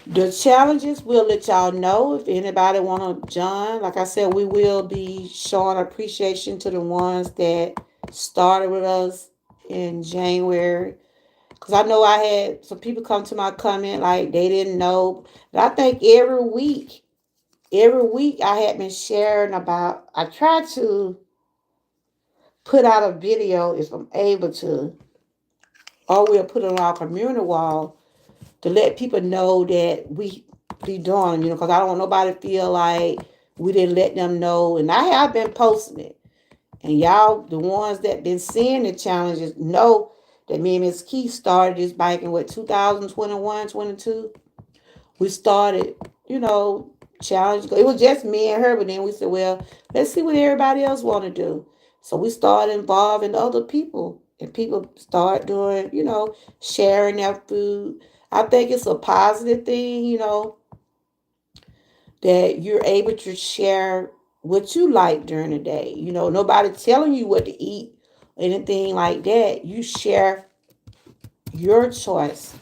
the challenges, we'll let y'all know if anybody want to join. Like I said, we will be showing appreciation to the ones that started with us in January. Because I know I had some people come to my comment like they didn't know. But I think every week I had been sharing about, I try to put out a video if I'm able to, or we'll put it on our community wall to let people know that we be doing, because I don't want nobody to feel like we didn't let them know. And I have been posting it. And y'all, the ones that been seeing the challenges, know that me and Miss Keith started this bike in 2021, 22. We started, challenge. It was just me and her, but then we said, well, let's see what everybody else want to do. So we started involving other people, and people start doing, sharing their food. I think it's a positive thing, that you're able to share what you like during the day. Nobody telling you what to eat, anything like that. You share your choice.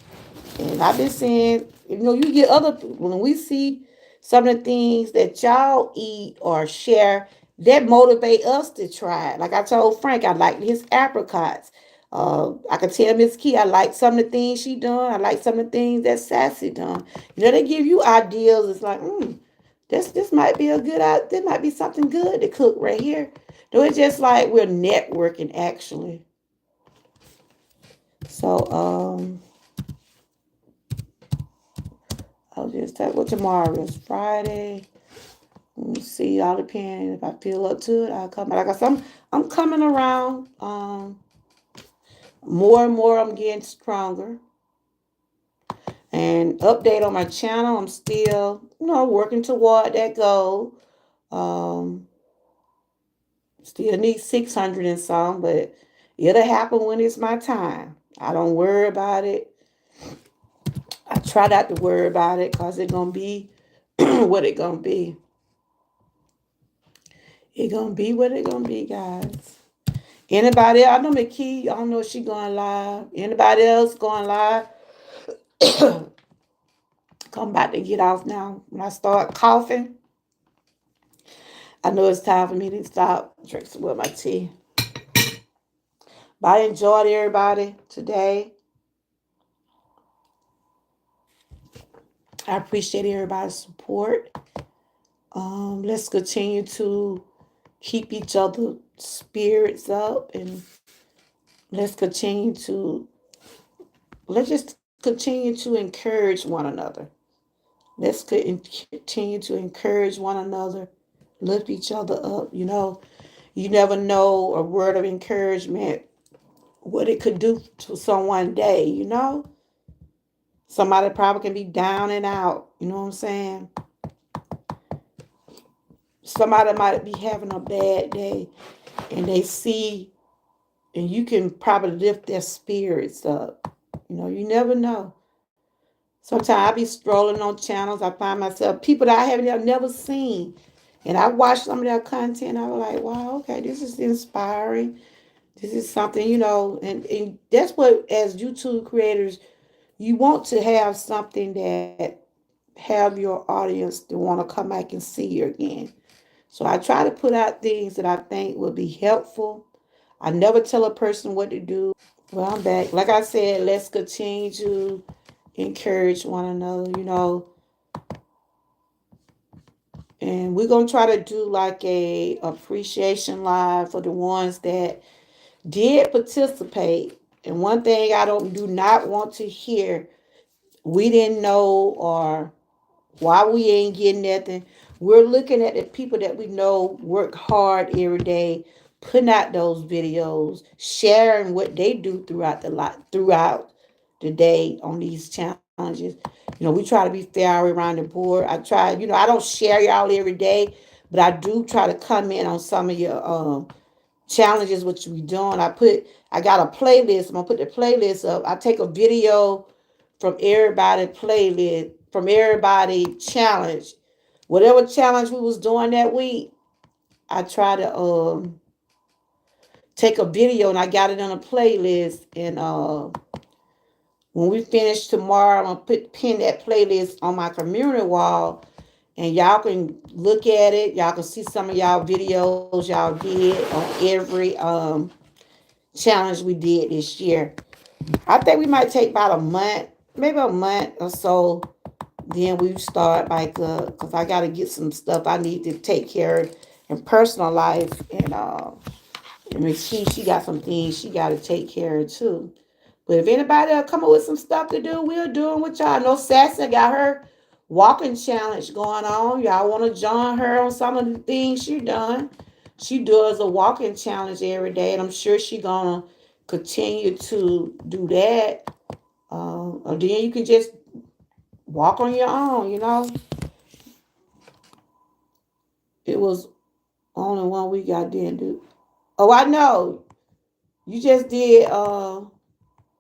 And I've been saying, you get other people, when we see some of the things that y'all eat or share, that motivate us to try it. Like I told Frank, I like his apricots. I could tell Miss Key I like some of the things she done. I like some of the things that Sassy done. They give you ideas. It's like, this might be this might be something good to cook right here. It's just like we're networking actually. So I'll just tell what tomorrow is. Friday. Let me see. All depends. If I feel up to it, I'll come. Like I said, I'm coming around. More and more, I'm getting stronger. And update on my channel. I'm still, working toward that goal. Um, Still need 600 and some, but it'll happen when it's my time. I don't worry about it. I try not to worry about it because it's gonna be what it gonna be. It gonna be what it gonna be, guys. Anybody else? I know McKee. I don't know if she going live. Anybody else going live? I'm about to get off now. When I start coughing, I know it's time for me to stop. Drink some of my tea. But I enjoyed everybody today. I appreciate everybody's support. Let's continue to keep each other spirits up, and let's just continue to encourage one another. Let's continue to encourage one another, lift each other up. You never know a word of encouragement, what it could do to someone day. Somebody probably can be down and out. You know what I'm saying? Somebody might be having a bad day and they see, and you can probably lift their spirits up. You never know. Sometimes I be strolling on channels. I find myself people that I haven't never seen. And I watch some of their content. I was like, wow, okay, this is inspiring. This is something, and that's what, as YouTube creators, you want to have something that have your audience to want to come back and see you again. So I try to put out things that I think will be helpful. I never tell a person what to do. Well, I'm back. Like I said, let's continue to encourage one another, and we're gonna try to do like a appreciation live for the ones that did participate. And one thing I don't do not want to hear, we didn't know, or why we ain't getting nothing. We're looking at the people that we know work hard every day, putting out those videos, sharing what they do throughout the day on these challenges. We try to be fair around the board. I try, I don't share y'all every day, but I do try to comment on some of your challenges what you be doing. I got a playlist. I'm gonna put the playlist up. I take a video from everybody playlist, from everybody challenge. Whatever challenge we was doing that week, I try to take a video and I got it on a playlist. And when we finish tomorrow, I'm gonna pin that playlist on my community wall, and y'all can look at it. Y'all can see some of y'all videos y'all did on every challenge we did this year. I think we might take about a month, maybe a month or so. Then we start like, cause I gotta get some stuff I need to take care of in personal life, and Miss she got some things she gotta take care of too. But if anybody come up with some stuff to do, we'll do them with y'all. I know Sassy got her walking challenge going on. Y'all want to join her on some of the things she done. She does a walking challenge every day, and I'm sure she gonna continue to do that. Or then you can just walk on your own. It was only one week I didn't do. Oh, I know. You just did.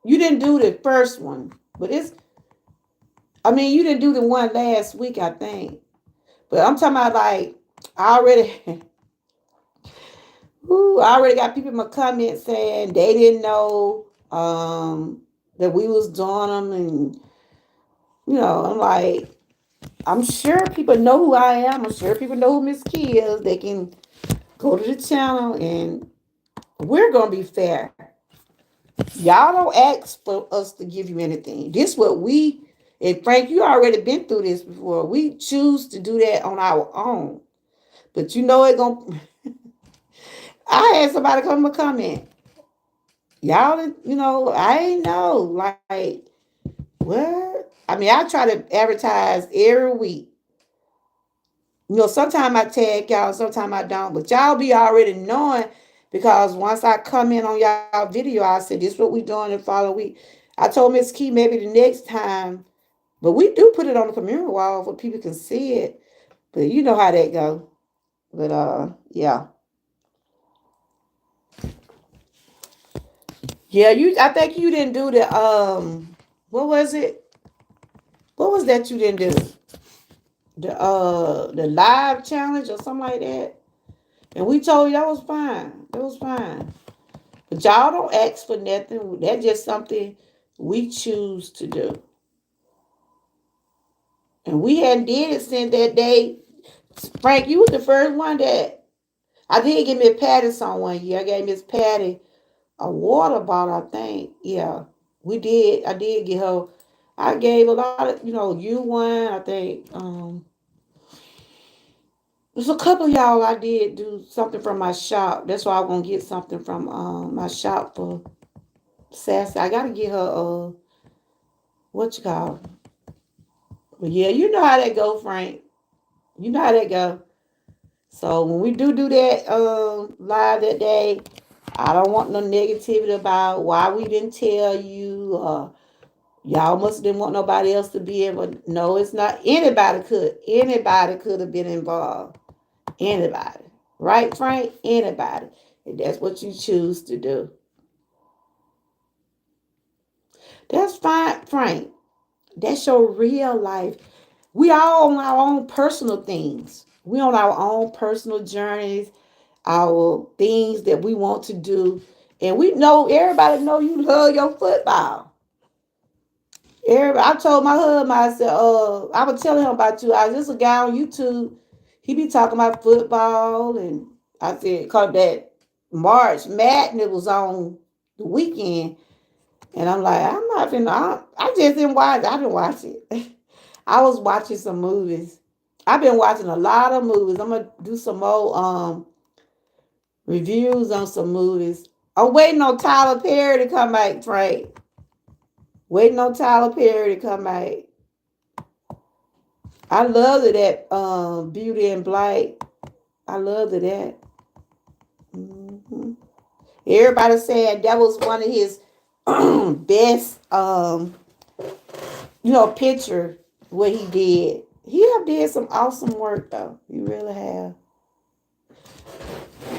You didn't do the first one, but you didn't do the one last week, I think. But I'm talking about like I already. I already got people in my comments saying they didn't know that we was doing them, and I'm like, I'm sure people know who I am. I'm sure people know who Miss Key is. They can go to the channel, and we're gonna be fair. Y'all don't ask for us to give you anything. This what we, and Frank, you already been through this before. We choose to do that on our own. But it gonna I had somebody come and comment. Y'all, I ain't know. Like, what? I try to advertise every week. Sometimes I tag y'all, sometimes I don't. But y'all be already knowing, because once I come in on y'all video, I said, this is what we doing the following week. I told Miss Key maybe the next time. But we do put it on the community wall so people can see it. But you know how that go. But yeah. Yeah, I think you didn't do the what was it? What was that you didn't do? The live challenge or something like that. And we told you that was fine. It was fine. But y'all don't ask for nothing. That's just something we choose to do. And we hadn't did it since that day. Frank, you was the first one that I did give me a Patty song one year. I gave Miss Patty a water bottle, I think. Yeah. We did. I did get her. I gave a lot of, you one, I think. There's a couple of y'all I did do something from my shop. That's why I'm gonna get something from my shop for Sassy. I gotta get her what you call it? But yeah, you know how that go, Frank. You know how that go. So when we do that live that day, I don't want no negativity about why we didn't tell you. Y'all must didn't want nobody else to be able. No, it's not. Anybody could. Anybody could have been involved. Anybody. Right, Frank? Anybody. If that's what you choose to do. That's fine, Frank. That's your real life. We all on our own personal things. We on our own personal journeys, our things that we want to do. And we know everybody know you love your football. Everybody, I told my husband, I said, I was telling him about you. I was just a guy on YouTube. He be talking about football, and I said, cause that March Madness was on the weekend, and I'm like, I'm not finna. I just didn't watch. I didn't watch it. I was watching some movies. I've been watching a lot of movies. I'm gonna do some more reviews on some movies. I'm waiting on Tyler Perry to come back, Trey. Waiting on Tyler Perry to come back. I love that Beauty and Blight. I love that. Everybody said that was one of his best, picture what he did. He have did some awesome work though. He really have.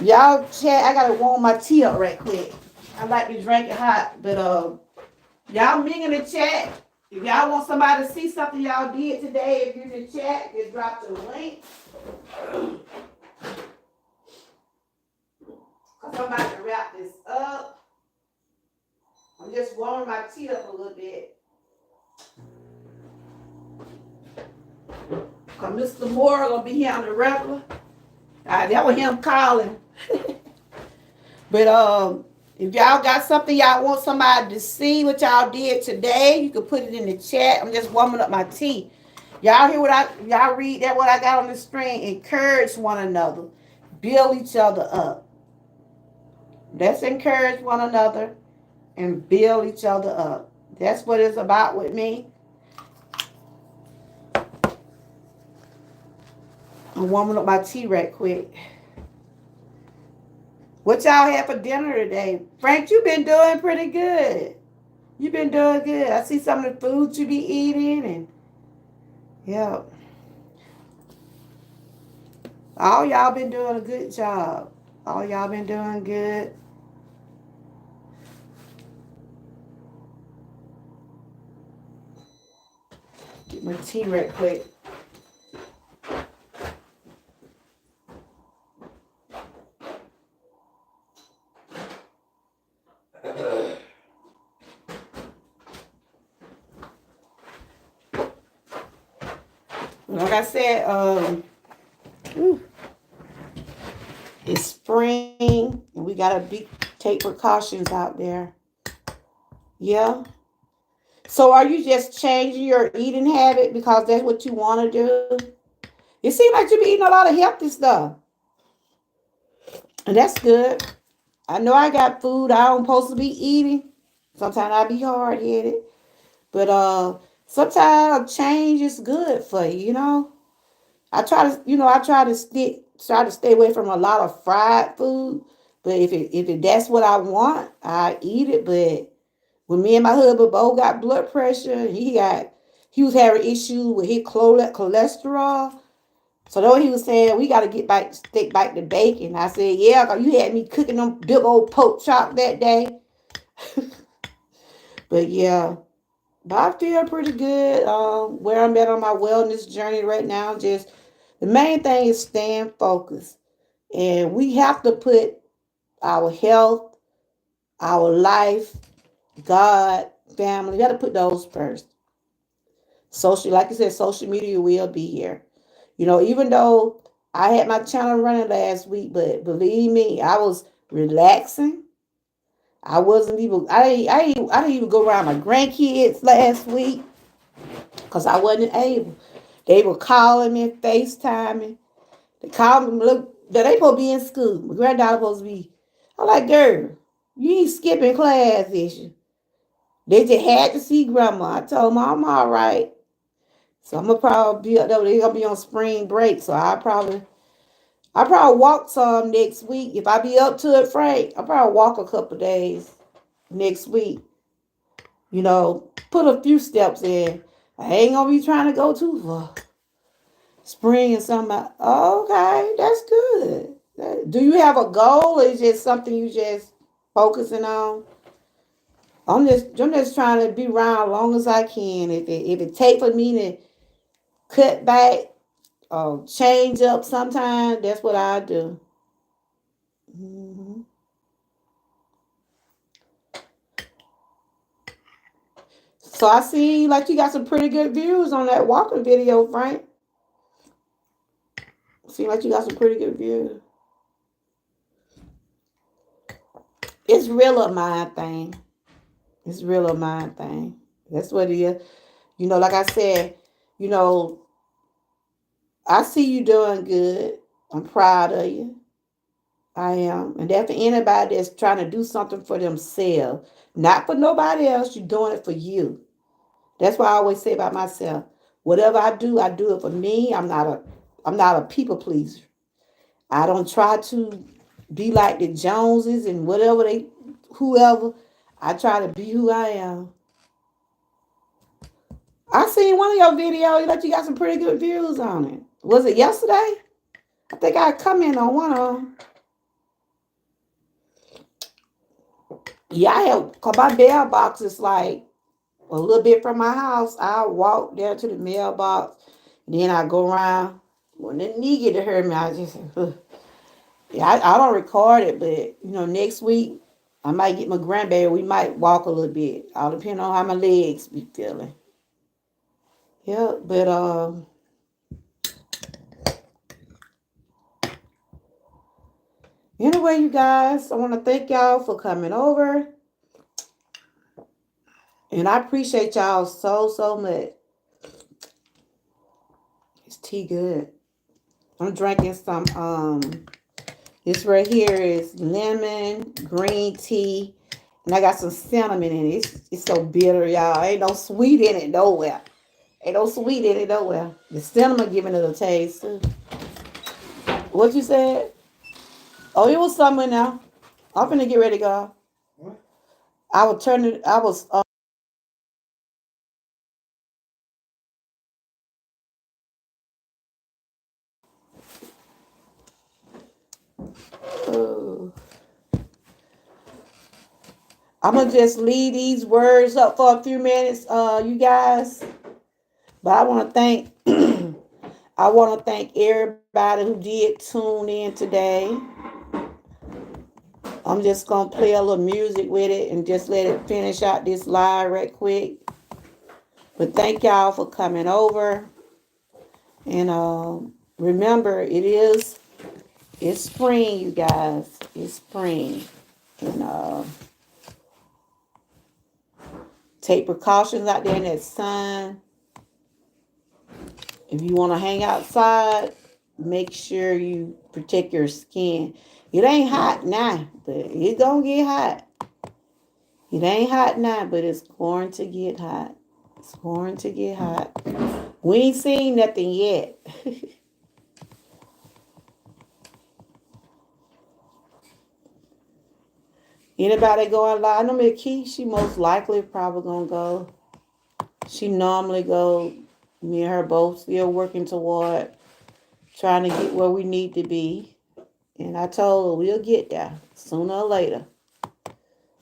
Y'all chat. I gotta warm my tea up right quick. I like to drink it hot, but y'all ming in the chat. If y'all want somebody to see something y'all did today, if you're in the chat, just drop the link. Cause I'm about to wrap this up. I'm just warming my tea up a little bit. Cause Mr. Moore gonna be here on the regular. That was him calling. But if y'all got something y'all want somebody to see what y'all did today, you can put it in the chat. I'm just warming up my tea. Y'all hear y'all read that what I got on the screen? Encourage one another. Build each other up. Let's encourage one another and build each other up. That's what it's about with me. I'm warming up my tea right quick. What y'all had for dinner today? Frank, you've been doing pretty good. You've been doing good. I see some of the food you be eating, and yeah. All y'all been doing a good job. All y'all been doing good. Get my tea right quick. Like I said, it's spring, and we gotta take precautions out there. Yeah. So are you just changing your eating habit because that's what you want to do? It seems like you be eating a lot of healthy stuff, and that's good. I know I got food I don't supposed to be eating. Sometimes I be hard headed, but sometimes change is good for you. I try to stay away from a lot of fried food. But if that's what I want, I eat it. But when me and my husband both got blood pressure, he was having issues with his cholesterol. So though he was saying we got to stick back to bacon. I said, yeah, 'cause you had me cooking them big old pork chop that day. But yeah, but I feel pretty good. Where I'm at on my wellness journey right now, just the main thing is staying focused. And we have to put our health, our life, God, family, we got to put those first. Social, like you said, social media will be here. Even though I had my channel running last week, but believe me, I was relaxing. I wasn't even, I didn't even go around my grandkids last week because I wasn't able. They were calling me, FaceTiming. They called me, look, they supposed to be in school. My granddaughter supposed to be. I'm like, girl, you ain't skipping class, is you? They just had to see grandma. I told them I'm all right. So I'm gonna probably be up there. They're gonna be on spring break. So I probably walk some next week. If I be up to it, Frank, I'll probably walk a couple days next week. put a few steps in. I ain't gonna be trying to go too far. Spring and summer. Okay, that's good. Do you have a goal, or is it just something you just focusing on? I'm just trying to be around as long as I can. If it take for me to cut back or change up sometime, that's what I do. hmm So I see like you got some pretty good views on that walking video, Frank. Seem like you got some pretty good views. It's real a mind thing. It's real a mind thing. That's what it is. Like I said, you know, I see you doing good. I'm proud of you. I am. And that's for anybody that's trying to do something for themselves. Not for nobody else. You're doing it for you. That's what I always say about myself. Whatever I do it for me. I'm not a people pleaser. I don't try to be like the Joneses and whoever. I try to be who I am. I seen one of your videos that you got some pretty good views on it. Was it yesterday? I think I comment on one of them. Yeah, cause my mailbox is like a little bit from my house. I walk there to the mailbox, and then I go around. When the knee get to hurt me, I just yeah, I don't record it, but next week I might get my grandbaby. We might walk a little bit. All depend on how my legs be feeling. Yeah, but anyway, you guys, I want to thank y'all for coming over, and I appreciate y'all so much. It's tea good. I'm drinking some this right here is lemon green tea, and I got some cinnamon in it. It's so bitter, y'all. Ain't no sweet in it nowhere. Ain't no sweet in it nowhere. The cinnamon giving it a taste too. What you said? Oh, it was somewhere now. I'm finna get ready to go. I was turning. I was. Uh, I'm gonna just leave these words up for a few minutes, you guys. But I want to thank. I want to thank everybody who did tune in today. I'm just gonna play a little music with it and just let it finish out this live right quick. But thank y'all for coming over. And remember, it's spring, you guys. It's spring. And take precautions out there in that sun. If you want to hang outside, make sure you protect your skin. It ain't hot now, but it's gonna get hot. It ain't hot now, but it's going to get hot. It's going to get hot. We ain't seen nothing yet. Anybody going live? I know Miss Key, she most likely probably gonna go. She normally go. Me and her both still working toward trying to get where we need to be. And I told her we'll get there sooner or later.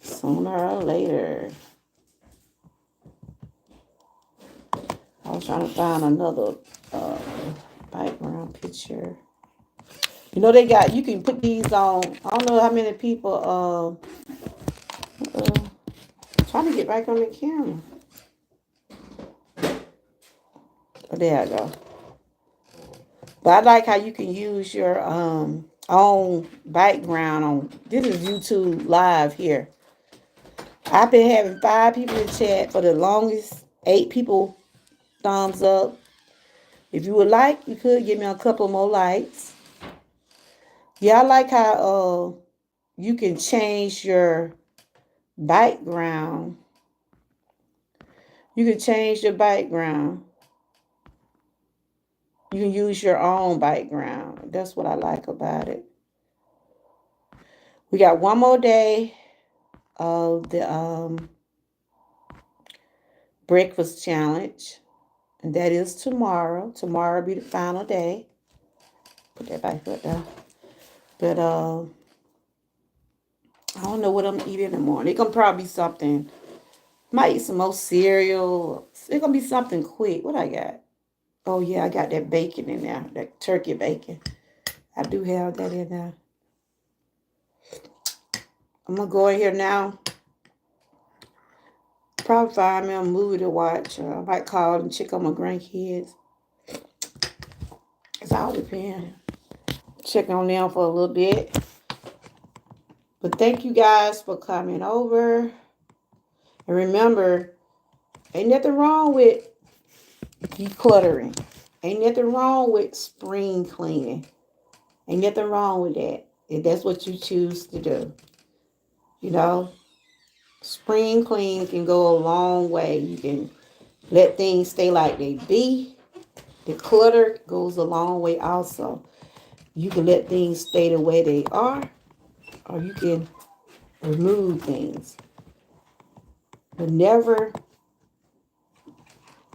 Sooner or later. I was trying to find another uh, background picture. They got, you can put these on. I don't know how many people trying to get back on the camera. Oh, there I go. But I like how you can use your own background on. This is YouTube live here. I've been having 5 people in chat for the longest. 8 people thumbs up. If you would like, you could give me a couple more likes. Yeah, I like how you can change your background. You can change your background. You can use your own background. That's what I like about it. We got one more day of the breakfast challenge. And that is tomorrow. Tomorrow will be the final day. Put that back up there. But I don't know what I'm eating in the morning. It gonna probably be something. Might eat some more cereal. It's gonna be something quick. What I got? Oh yeah, I got that bacon in there. That turkey bacon. I do have that in there. I'm gonna go in here now. Probably find me a movie to watch. I might call and check on my grandkids. It's all depends. Check on them for a little bit. But thank you guys for coming over. And remember, ain't nothing wrong with decluttering. Ain't nothing wrong with spring cleaning. Ain't nothing wrong with that. If that's what you choose to do. You know, spring clean can go a long way. You can let things stay like they be. The clutter goes a long way also. You can let things stay the way they are, or you can remove things. But never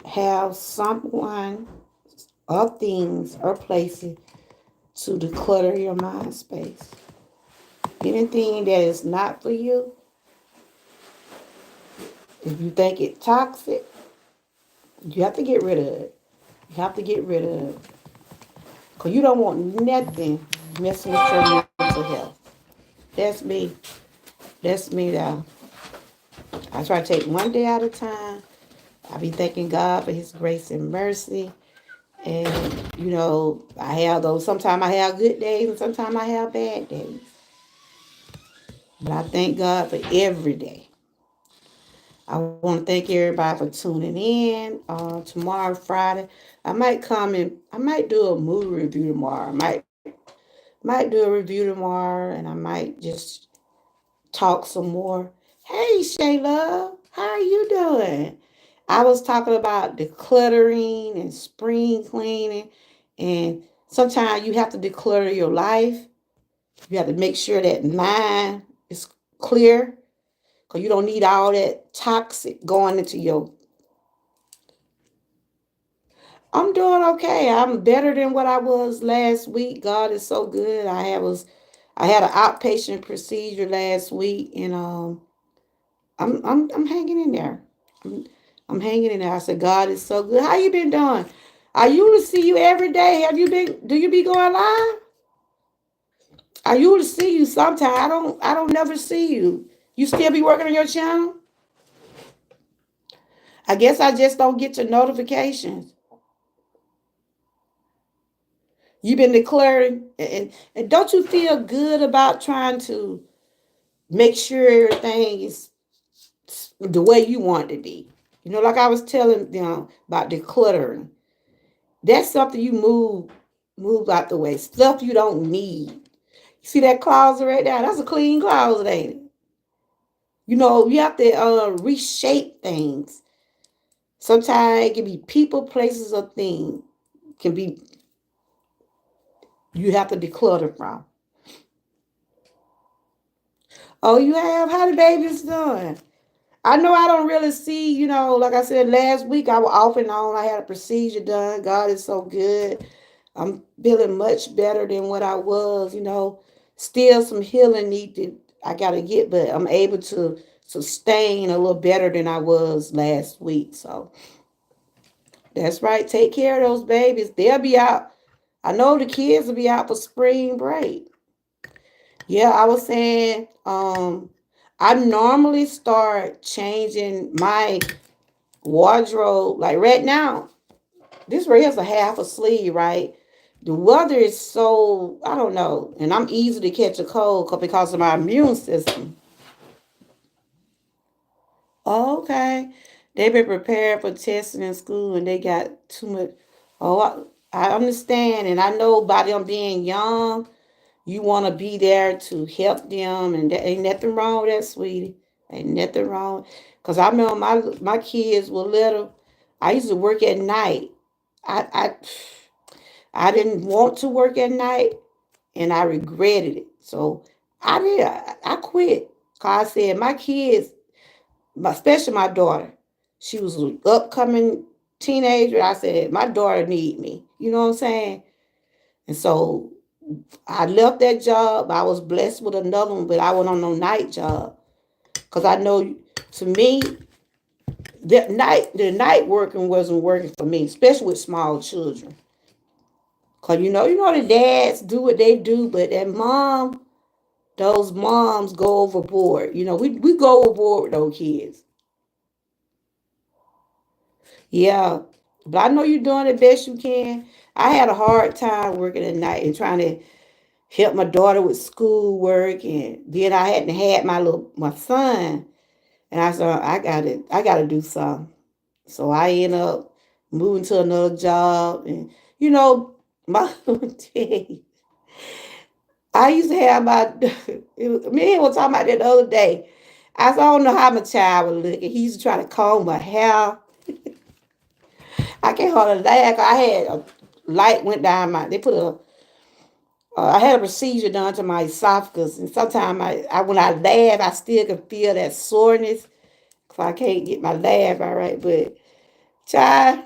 have someone or things or places to declutter your mind space. Anything that is not for you, if you think it's toxic, you have to get rid of it. You have to get rid of it. Because you don't want nothing messing with your mental health. That's me. That's me now. I try to take one day at a time. I be thanking God for his grace and mercy. And, I have those. Sometimes I have good days and sometimes I have bad days. But I thank God for every day. I want to thank everybody for tuning in. Tomorrow, Friday, I might do a movie review tomorrow. I might do a review tomorrow, and I might just talk some more. Hey, Shayla, how are you doing? I was talking about decluttering and spring cleaning, and sometimes you have to declutter your life. You have to make sure that mind is clear because you don't need all that toxic going into your. I'm doing okay. I'm better than what I was last week. God is so good. I had an outpatient procedure last week, and I'm hanging in there. I'm, I'm hanging in there. I said, God is so good. How you been doing? I usually see you every day. Do you be going live? I usually see you sometime. I don't never see you. You still be working on your channel? I guess I just don't get your notifications. You've been declaring, and don't you feel good about trying to make sure everything is the way you want it to be? Like I was telling them about decluttering. That's something you move out the way. Stuff you don't need. You see that closet right there? That's a clean closet, ain't it? You have to reshape things. Sometimes it can be people, places, or things. Can be you have to declutter from. Oh, you have? How the baby's doing? I know I don't really see, like I said last week, I was off and on. I had a procedure done. God is so good. I'm feeling much better than what I was, Still some healing needed I gotta get, but I'm able to sustain a little better than I was last week. So that's right. Take care of those babies. They'll be out. I know the kids will be out for spring break. Yeah, I was saying, I normally start changing my wardrobe. Like right now, this right here's a half a sleeve, right? The weather is so, I don't know, and I'm easy to catch a cold because of my immune system. Okay. They've been prepared for testing in school and they got too much. Oh, I understand. And I know by them being young, you want to be there to help them. And there ain't nothing wrong with that, sweetie. Ain't nothing wrong. Because I remember my kids were little. I used to work at night. I, I, I didn't want to work at night and I regretted it. So I did. I quit. Because I said, my kids, especially my daughter. She was an upcoming teenager. I said, my daughter need me. You know what I'm saying? And so I left that job. I was blessed with another one, but I went on no night job. Because I know, to me, the night working wasn't working for me, especially with small children. Cause the dads do what they do, but those moms go overboard. We go overboard with those kids. Yeah. But I know you're doing the best you can. I had a hard time working at night and trying to help my daughter with schoolwork, and then I hadn't had my son, and I said I gotta do something. So I ended up moving to another job, and my I used to have my me and was talking about that the other day. I said, I don't know how my child was looking. He used to try to comb my hair. I can't hardly laugh. I had a light went down my. They put a. I had a procedure done to my esophagus, and sometimes when I laugh, I still can feel that soreness. So I can't get my laugh all right. But child,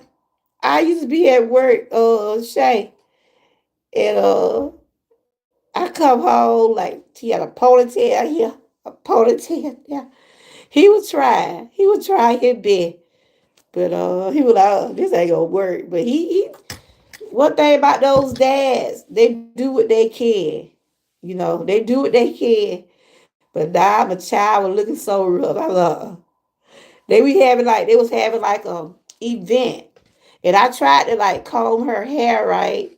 I used to be at work, Shay, and I come home like he had a ponytail here, a ponytail. Yeah, he would try his best, but he was like, oh, this ain't gonna work. But he one thing about those dads, they do what they can. They do what they can. But now my child was looking so rough. I love. They was having like a event, and I tried to like comb her hair right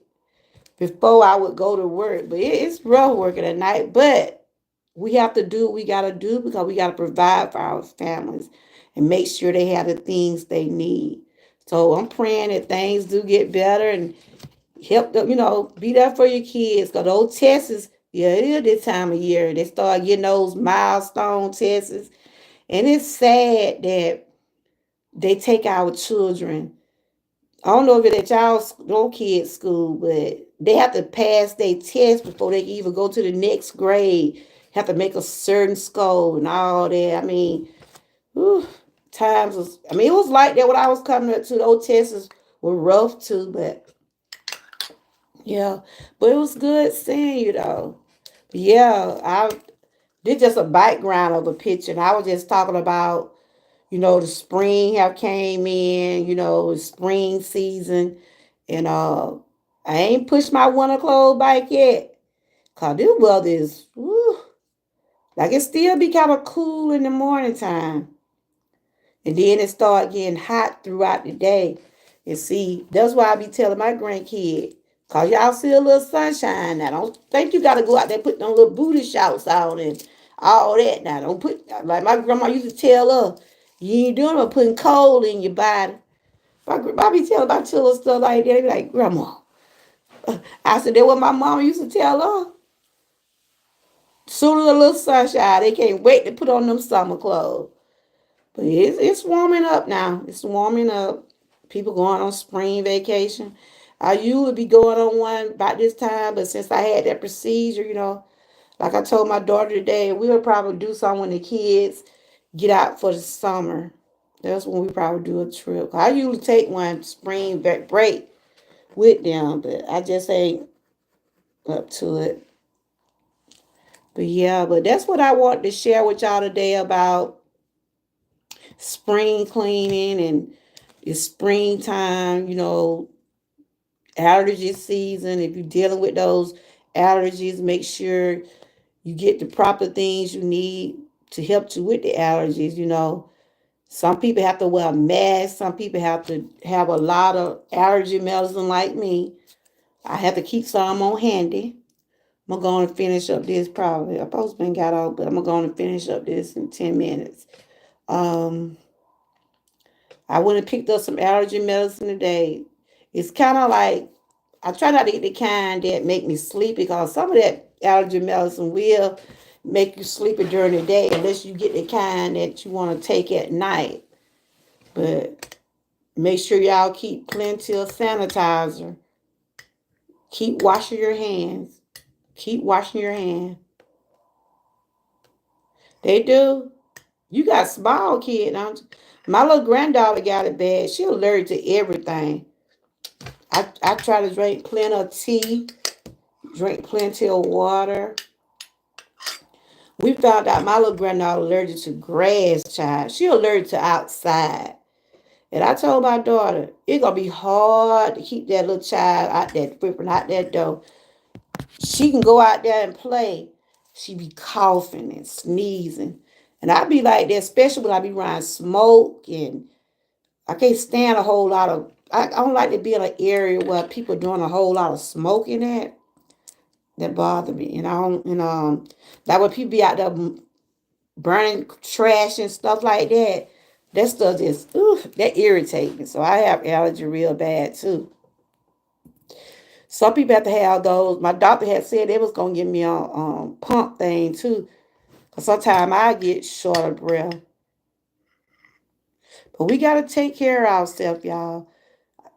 before I would go to work. But it's rough working at night. But we have to do what we gotta do because we gotta provide for our families and make sure they have the things they need. So I'm praying that things do get better and help them, be there for your kids. Because those tests, yeah, it is this time of year. They start getting those milestone tests. And it's sad that they take our children. I don't know if it's at y'all's no kids' school, but they have to pass their test before they can even go to the next grade. Have to make a certain score and all that. I mean, whew, times was. I mean, it was like that when I was coming up to those tests were rough too, but yeah. But it was good seeing you though. Yeah, I did just a background of a picture, and I was just talking about the spring have came in, spring season. And I ain't pushed my winter clothes back yet. Cause this weather is whew, like it still be kind of cool in the morning time. And then it start getting hot throughout the day. And see, that's why I be telling my grandkid, cause y'all see a little sunshine now. Don't think you gotta go out there put them little booty shorts on and all that now. Don't put like my grandma used to tell her, you ain't doing but putting cold in your body. I be telling my children stuff like that. They be like, Grandma. I said, that what my mama used to tell her. Soon as a little sunshine, they can't wait to put on them summer clothes. But it's warming up now. It's warming up. People going on spring vacation. I usually be going on one about this time, but since I had that procedure, like I told my daughter today, we'll probably do something when the kids get out for the summer. That's when we probably do a trip. I usually take one spring break with them, but I just ain't up to it. But yeah, but that's what I want to share with y'all today about spring cleaning, and it's springtime, allergy season. If you're dealing with those allergies, make sure you get the proper things you need to help you with the allergies. Some people have to wear a mask. Some people have to have a lot of allergy medicine like me. I have to keep some on handy. I'm going to finish up this probably. I supposed to got out, but I'm going to finish up this in 10 minutes. Um, I went and picked up some allergy medicine today. It's kind of like, I try not to get the kind that make me sleepy because some of that allergy medicine will make you sleepy during the day unless you get the kind that you want to take at night. But make sure y'all keep plenty of sanitizer. Keep washing your hands. Keep washing your hands. They do. You got small kids, don't you? My little granddaughter got it bad. She allergic to everything. I try to drink plenty of tea, drink plenty of water. We found out my little granddaughter allergic to grass, child. She allergic to outside. And I told my daughter, it's gonna be hard to keep that little child out there, whipping out that door. She can go out there and play. She be coughing and sneezing. And I be like that, especially when I be around smoke, and I can't stand a whole lot of I don't like to be in an area where people doing a whole lot of smoking that bother me. And I don't, like when people be out there burning trash and stuff like that, that stuff just, that irritates me. So I have allergy real bad too. Some people have to have those. My doctor had said they was gonna give me a pump thing too. Cause sometimes I get short of breath. But we gotta take care of ourselves, y'all.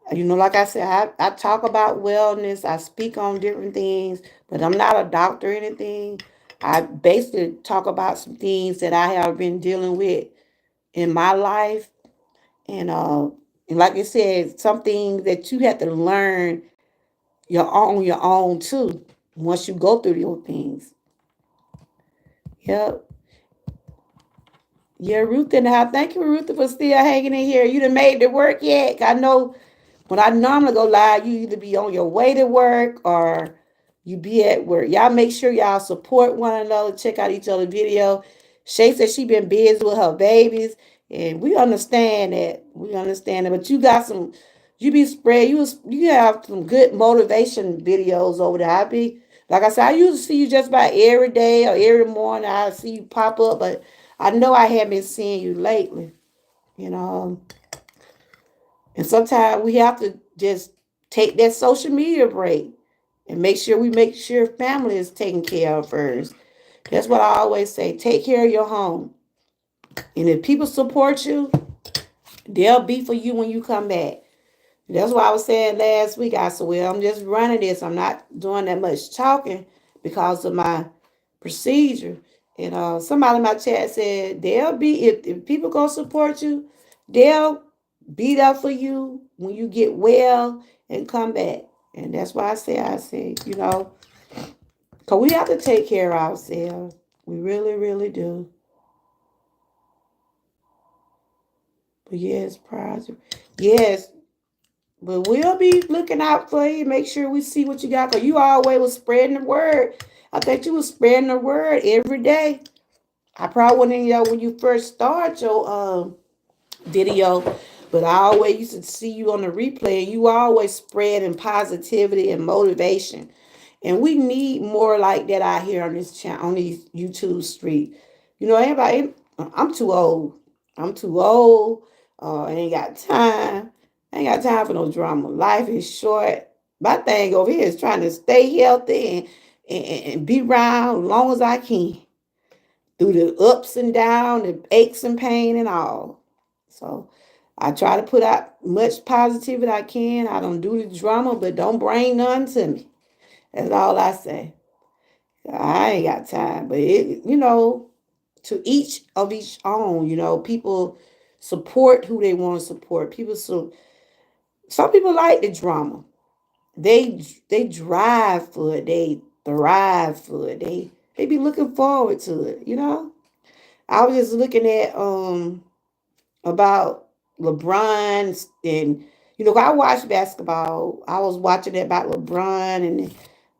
Like I said, I talk about wellness. I speak on different things, but I'm not a doctor or anything. I basically talk about some things that I have been dealing with in my life. And like I said, some things that you have to learn your own too. Once you go through your things. Yep. Yeah, Ruth and I thank you, Ruth, for still hanging in here. You done made it work yet? I know when I normally go live, you either be on your way to work or you be at work. Y'all make sure y'all support one another. Check out each other's video. Shay said she been busy with her babies, and we understand that. We understand that. But you got some. You be spread. You have some good motivation videos over there. I be like I said. I usually see you just about every day or every morning. I see you pop up, but I know I haven't been seeing you lately. You know. And sometimes we have to just take that social media break and make sure family is taken care of first. That's what I always say. Take care of your home. And if people support you, they'll be for you when you come back. That's why I was saying last week. I said, well, I'm just running this. I'm not doing that much talking because of my procedure. And somebody in my chat said they'll be if people gonna support you, they'll be there for you when you get well and come back. And that's why I say, because we have to take care of ourselves. We really, really do. But yes, project. Yes, but we'll be looking out for you. Make sure we see what you got. Because you always was spreading the word. I think you was spreading the word every day. I probably wasn't in when you first started your video, but I always used to see you on the replay. And you always spreading positivity and motivation. And we need more like that out here on this channel, on these YouTube street. Everybody, I'm too old. I'm too old. I ain't got time. I ain't got time for no drama. Life is short. My thing over here is trying to stay healthy and be around as long as I can through the ups and downs, the aches and pain and all. So I try to put out much positivity I can. I don't do the drama, but don't bring none to me. That's all I say. I ain't got time. But to each own, people support who they want to support. Some people like the drama. They drive for it. They thrive for it. They be looking forward to it. I was just looking at about LeBron and I watched basketball. I was watching it about LeBron and a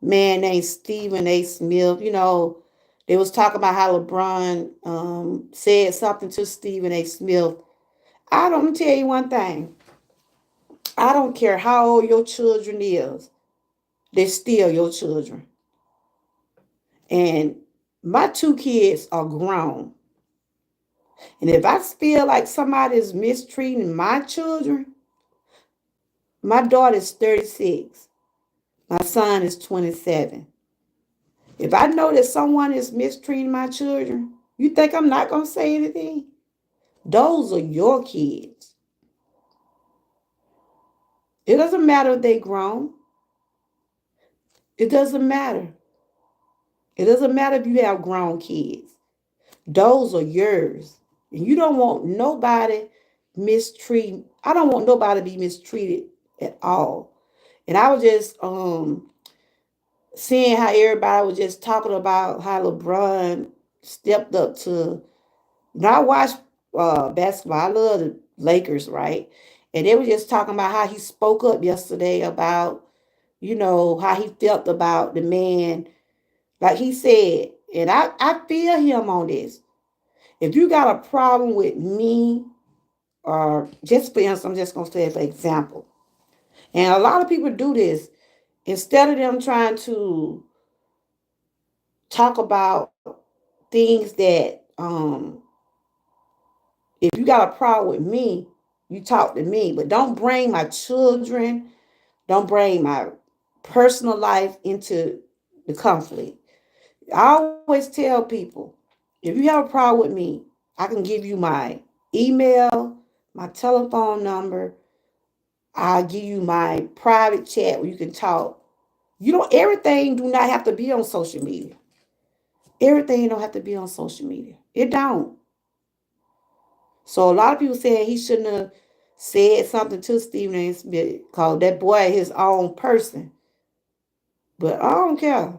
man named Stephen A. Smith. They was talking about how LeBron said something to Stephen A. Smith. Let me tell you one thing. I don't care how old your children is. They're still your children. And my two kids are grown. And if I feel like somebody is mistreating my children, my daughter is 36. My son is 27. If I know that someone is mistreating my children, you think I'm not going to say anything? Those are your kids. It doesn't matter if they're grown. It doesn't matter. It doesn't matter if you have grown kids. Those are yours. And you don't want nobody mistreat. I don't want nobody to be mistreated at all. And I was just seeing how everybody was just talking about how LeBron stepped up to. Now I watch basketball. I love the Lakers, right? And they were just talking about how he spoke up yesterday about, how he felt about the man. Like he said, and I feel him on this. If you got a problem with me, or just for instance, I'm just going to say it for example. And a lot of people do this. Instead of them trying to talk about things that, if you got a problem with me, you talk to me. But don't bring my children, don't bring my personal life into the conflict. I always tell people, if you have a problem with me, I can give you my email, my telephone number. I'll give you my private chat where you can talk. Everything do not have to be on social media. Everything don't have to be on social media. It don't. So a lot of people saying he shouldn't have said something to Stephen A. Smith because that boy his own person. But I don't care.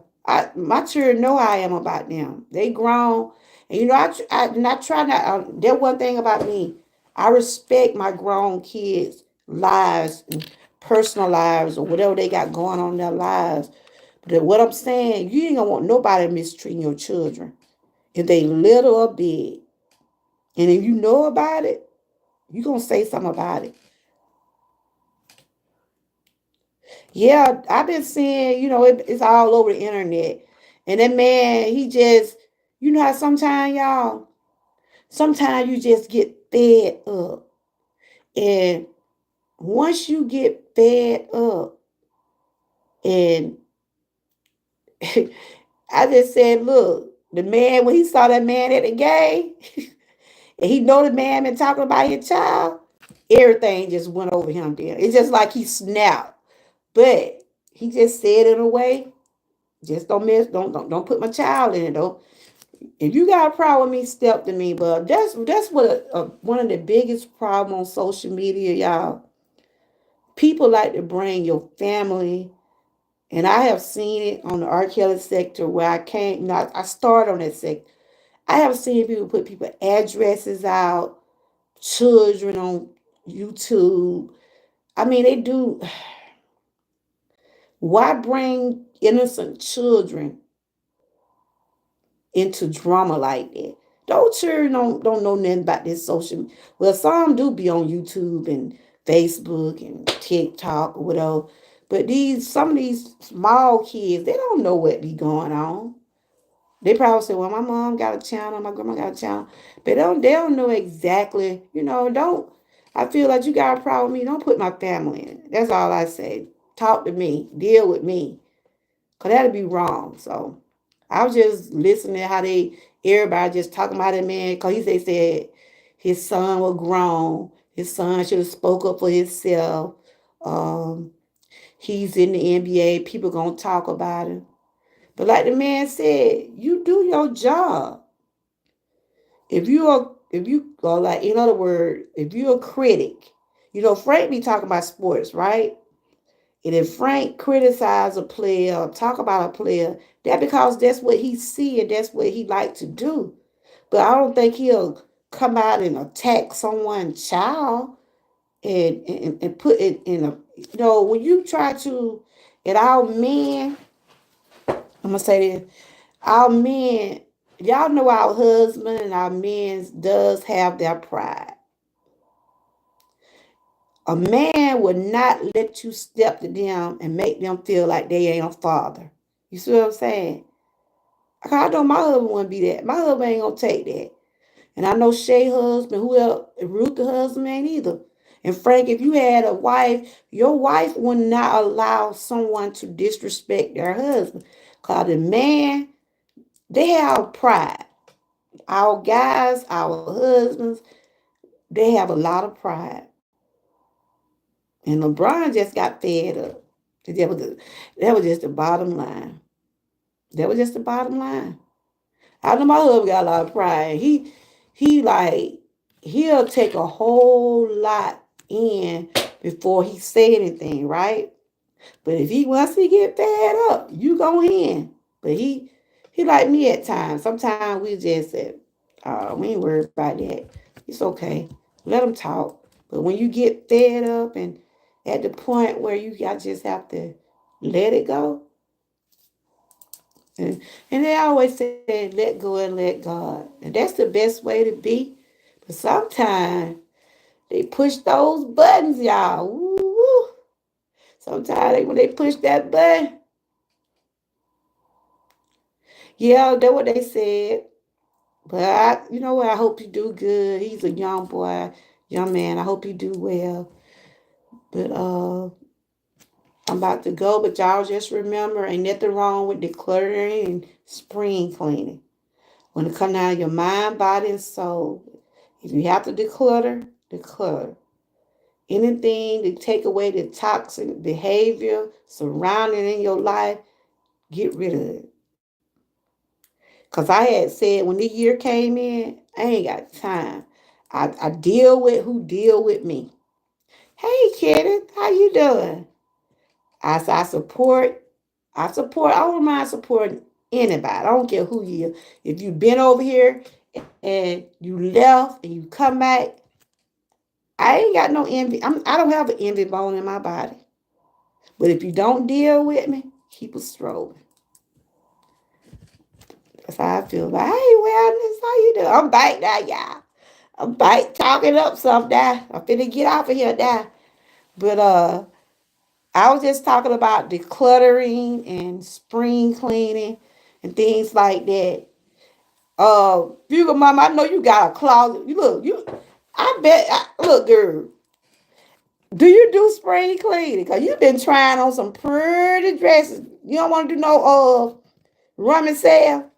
My children know how I am about them. They grown. And I try not, that one thing about me, I respect my grown kids' lives and personal lives or whatever they got going on in their lives. But what I'm saying, you ain't gonna want nobody mistreating your children. If they little or big. And if you know about it, you gonna say something about it. Yeah, I've been seeing, it's all over the internet. And that man, he just, how sometimes y'all, sometimes you just get fed up. And once you get fed up, and I just said, look, the man, when he saw that man at the game, and he know the man been talking about his child, everything just went over him there. It's just like he snapped. But he just said it in a way, just don't put my child in it though. If you got a problem with me, step to me. But that's what one of the biggest problems on social media, y'all. People like to bring your family, and I have seen it on the R. Kelly sector where I can't. I started on that sector. I have seen people put people addresses out, children on YouTube. I mean, they do. Why bring innocent children into drama like that? Those children don't know nothing about this social. Well, some do be on YouTube and Facebook and TikTok or whatever. But some of these small kids, they don't know what be going on. They probably say, well, my mom got a channel, my grandma got a channel. But they don't know exactly, don't. I feel like you got a problem with me. Don't put my family in it. That's all I say. Talk to me. Deal with me. Because that'd be wrong. So I was just listening how everybody just talking about that man. Because they said his son was grown. His son should have spoke up for himself. Um, he's in the NBA. People going to talk about him. But like the man said, you do your job. If you like, in other words, if you're a critic, Frank be talking about sports, right? And if Frank criticize a player or talk about a player, that because that's what he see and that's what he like to do. But I don't think he'll come out and attack someone's child and put it in a, when you try to, and our men, I'm gonna say this, our men, y'all know our husband and our men does have their pride. A man would not let you step to them and make them feel like they ain't a father. You see what I'm saying? I know my husband wouldn't be that. My husband ain't gonna take that. And I know Shay husband, who else, Ruth the husband ain't either. And Frank, if you had a wife, your wife would not allow someone to disrespect their husband. Because the man, they have pride. Our guys, our husbands, they have a lot of pride. And LeBron just got fed up. That was just the bottom line. That was just the bottom line. I know my husband got a lot of pride. He like, he'll take a whole lot in before he say anything, right? But if he once he get fed up, you go in. But he like me at times. Sometimes we just say, we ain't worried about that. It's okay. Let him talk. But when you get fed up and at the point where you got just have to let it go, and they always say, let go and let God. And that's the best way to be. But sometimes they push those buttons, y'all. Woo-woo. Sometimes when they push that button, yeah, that's what they said. But you know what? I hope you do good. He's a young boy, young man. I hope you do well. But I'm about to go. But y'all just remember, ain't nothing wrong with decluttering and spring cleaning. When it comes down to your mind, body, and soul, if you have to declutter, declutter. Anything to take away the toxic behavior surrounding in your life, get rid of it. Because I had said when the year came in, I ain't got time. I deal with who deal with me. Hey, Kenneth, how you doing? I support. I don't mind supporting anybody. I don't care who you are. If you've been over here and you left and you come back, I ain't got no envy. I don't have an envy bone in my body. But if you don't deal with me, keep it strolling. That's how I feel. Like, hey, wellness, how you doing? I'm back now, y'all. I'm back talking up something now. I'm finna get off of here now. But I was just talking about decluttering and spring cleaning and things like that. Fugal Mama, I know you got a closet. I bet, look, girl, do you do spring cleaning? Because you've been trying on some pretty dresses. You don't want to do no rummage sale?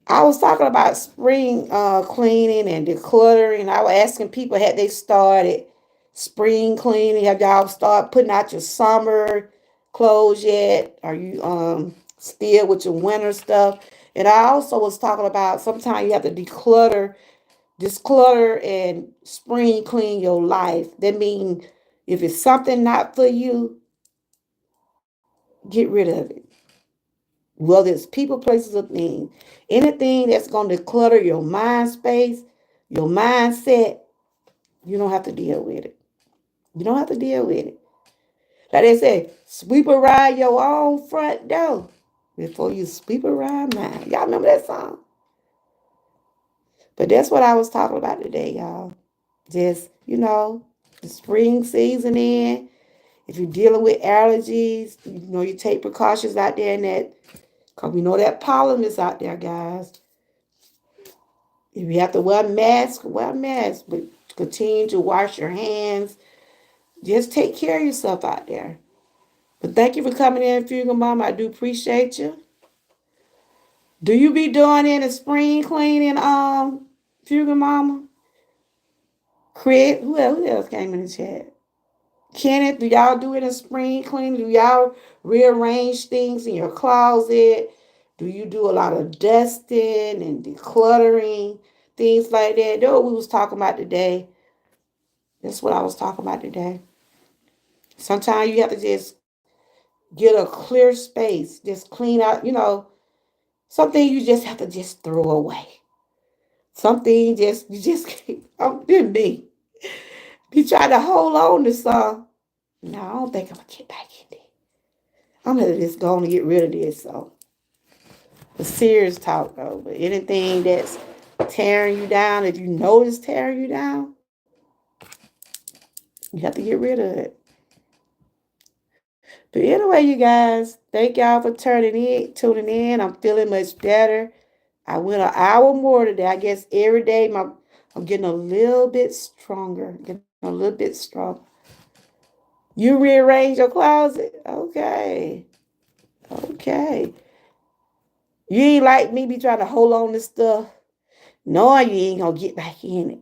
I was talking about spring cleaning and decluttering. I was asking people, had they started spring cleaning? Have y'all started putting out your summer clothes yet? Are you still with your winter stuff? And I also was talking about sometimes you have to disclutter and spring clean your life. That means if it's something not for you, get rid of it. Whether it's people, places, or things. Anything that's going to clutter your mind space, your mindset, you don't have to deal with it. You don't have to deal with it. Like they say, sweep around your own front door before you sweep around mine. Y'all remember that song? But that's what I was talking about today, y'all. Just, the spring season in. If you're dealing with allergies, you take precautions out there and that, because we know that pollen is out there, guys. If you have to wear a mask, wear a mask. But continue to wash your hands. Just take care of yourself out there. But thank you for coming in, Fugal Mama. I do appreciate you. Do you be doing any spring cleaning, Fugal Mama? Craig, who else came in the chat? Kenneth, do y'all do it in spring cleaning? Do y'all rearrange things in your closet? Do you do a lot of dusting and decluttering, things like that? That's what we was talking about today. That's what I was talking about today. Sometimes you have to just get a clear space, just clean out, something you just have to just throw away. Something you just can't, didn't be. You try to hold on to some. No, I don't think I'm gonna get back in there. I'm gonna just go on and get rid of this. So, the serious talk though, but anything that's tearing you down, if you notice tearing you down, you have to get rid of it. But anyway, you guys, thank y'all for tuning in. I'm feeling much better. I went an hour more today. I guess every day I'm getting a little bit stronger. Getting a little bit stronger. You rearrange your closet? Okay. Okay. You ain't like me be trying to hold on to stuff, knowing you ain't gonna get back in it.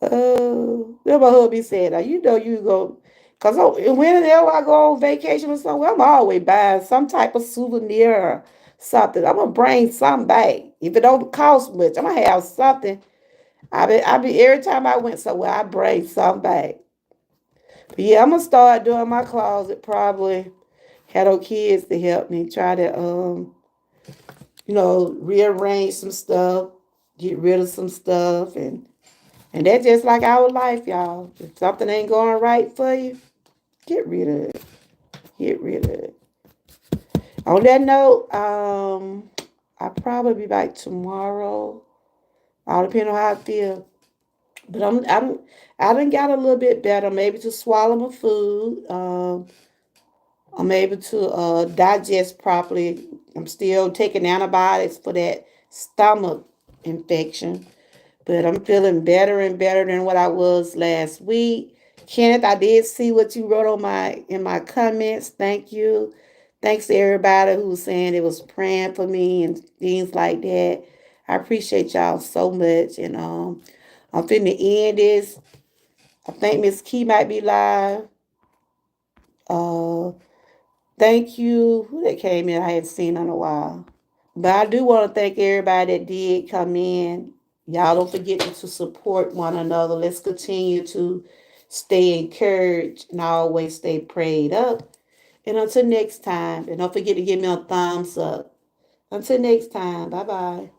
That's my hubby said. Now, you go, because whenever I go on vacation or somewhere, I'm always buying some type of souvenir, something. I'm gonna bring something back. If it don't cost much, I'm gonna have something. I be every time I went somewhere, I bring something back. But yeah, I'm gonna start doing my closet. Probably had those kids to help me try to rearrange some stuff, get rid of some stuff, and that's just like our life, y'all. If something ain't going right for you, get rid of it. Get rid of it. On that note, I'll probably be back tomorrow. All depending on how I feel. But I done got a little bit better. I'm able to swallow my food. I'm able to digest properly. I'm still taking antibiotics for that stomach infection. But I'm feeling better and better than what I was last week. Kenneth, I did see what you wrote on my comments. Thank you. Thanks to everybody who was saying it was praying for me and things like that. I appreciate y'all so much. And I'm finna end this. I think Miss Key might be live. Uh Thank you. Who that came in I hadn't seen in a while. But I do want to thank everybody that did come in. Y'all don't forget to support one another. Let's continue to stay encouraged and always stay prayed up. And until next time, and don't forget to give me a thumbs up. Until next time, bye bye.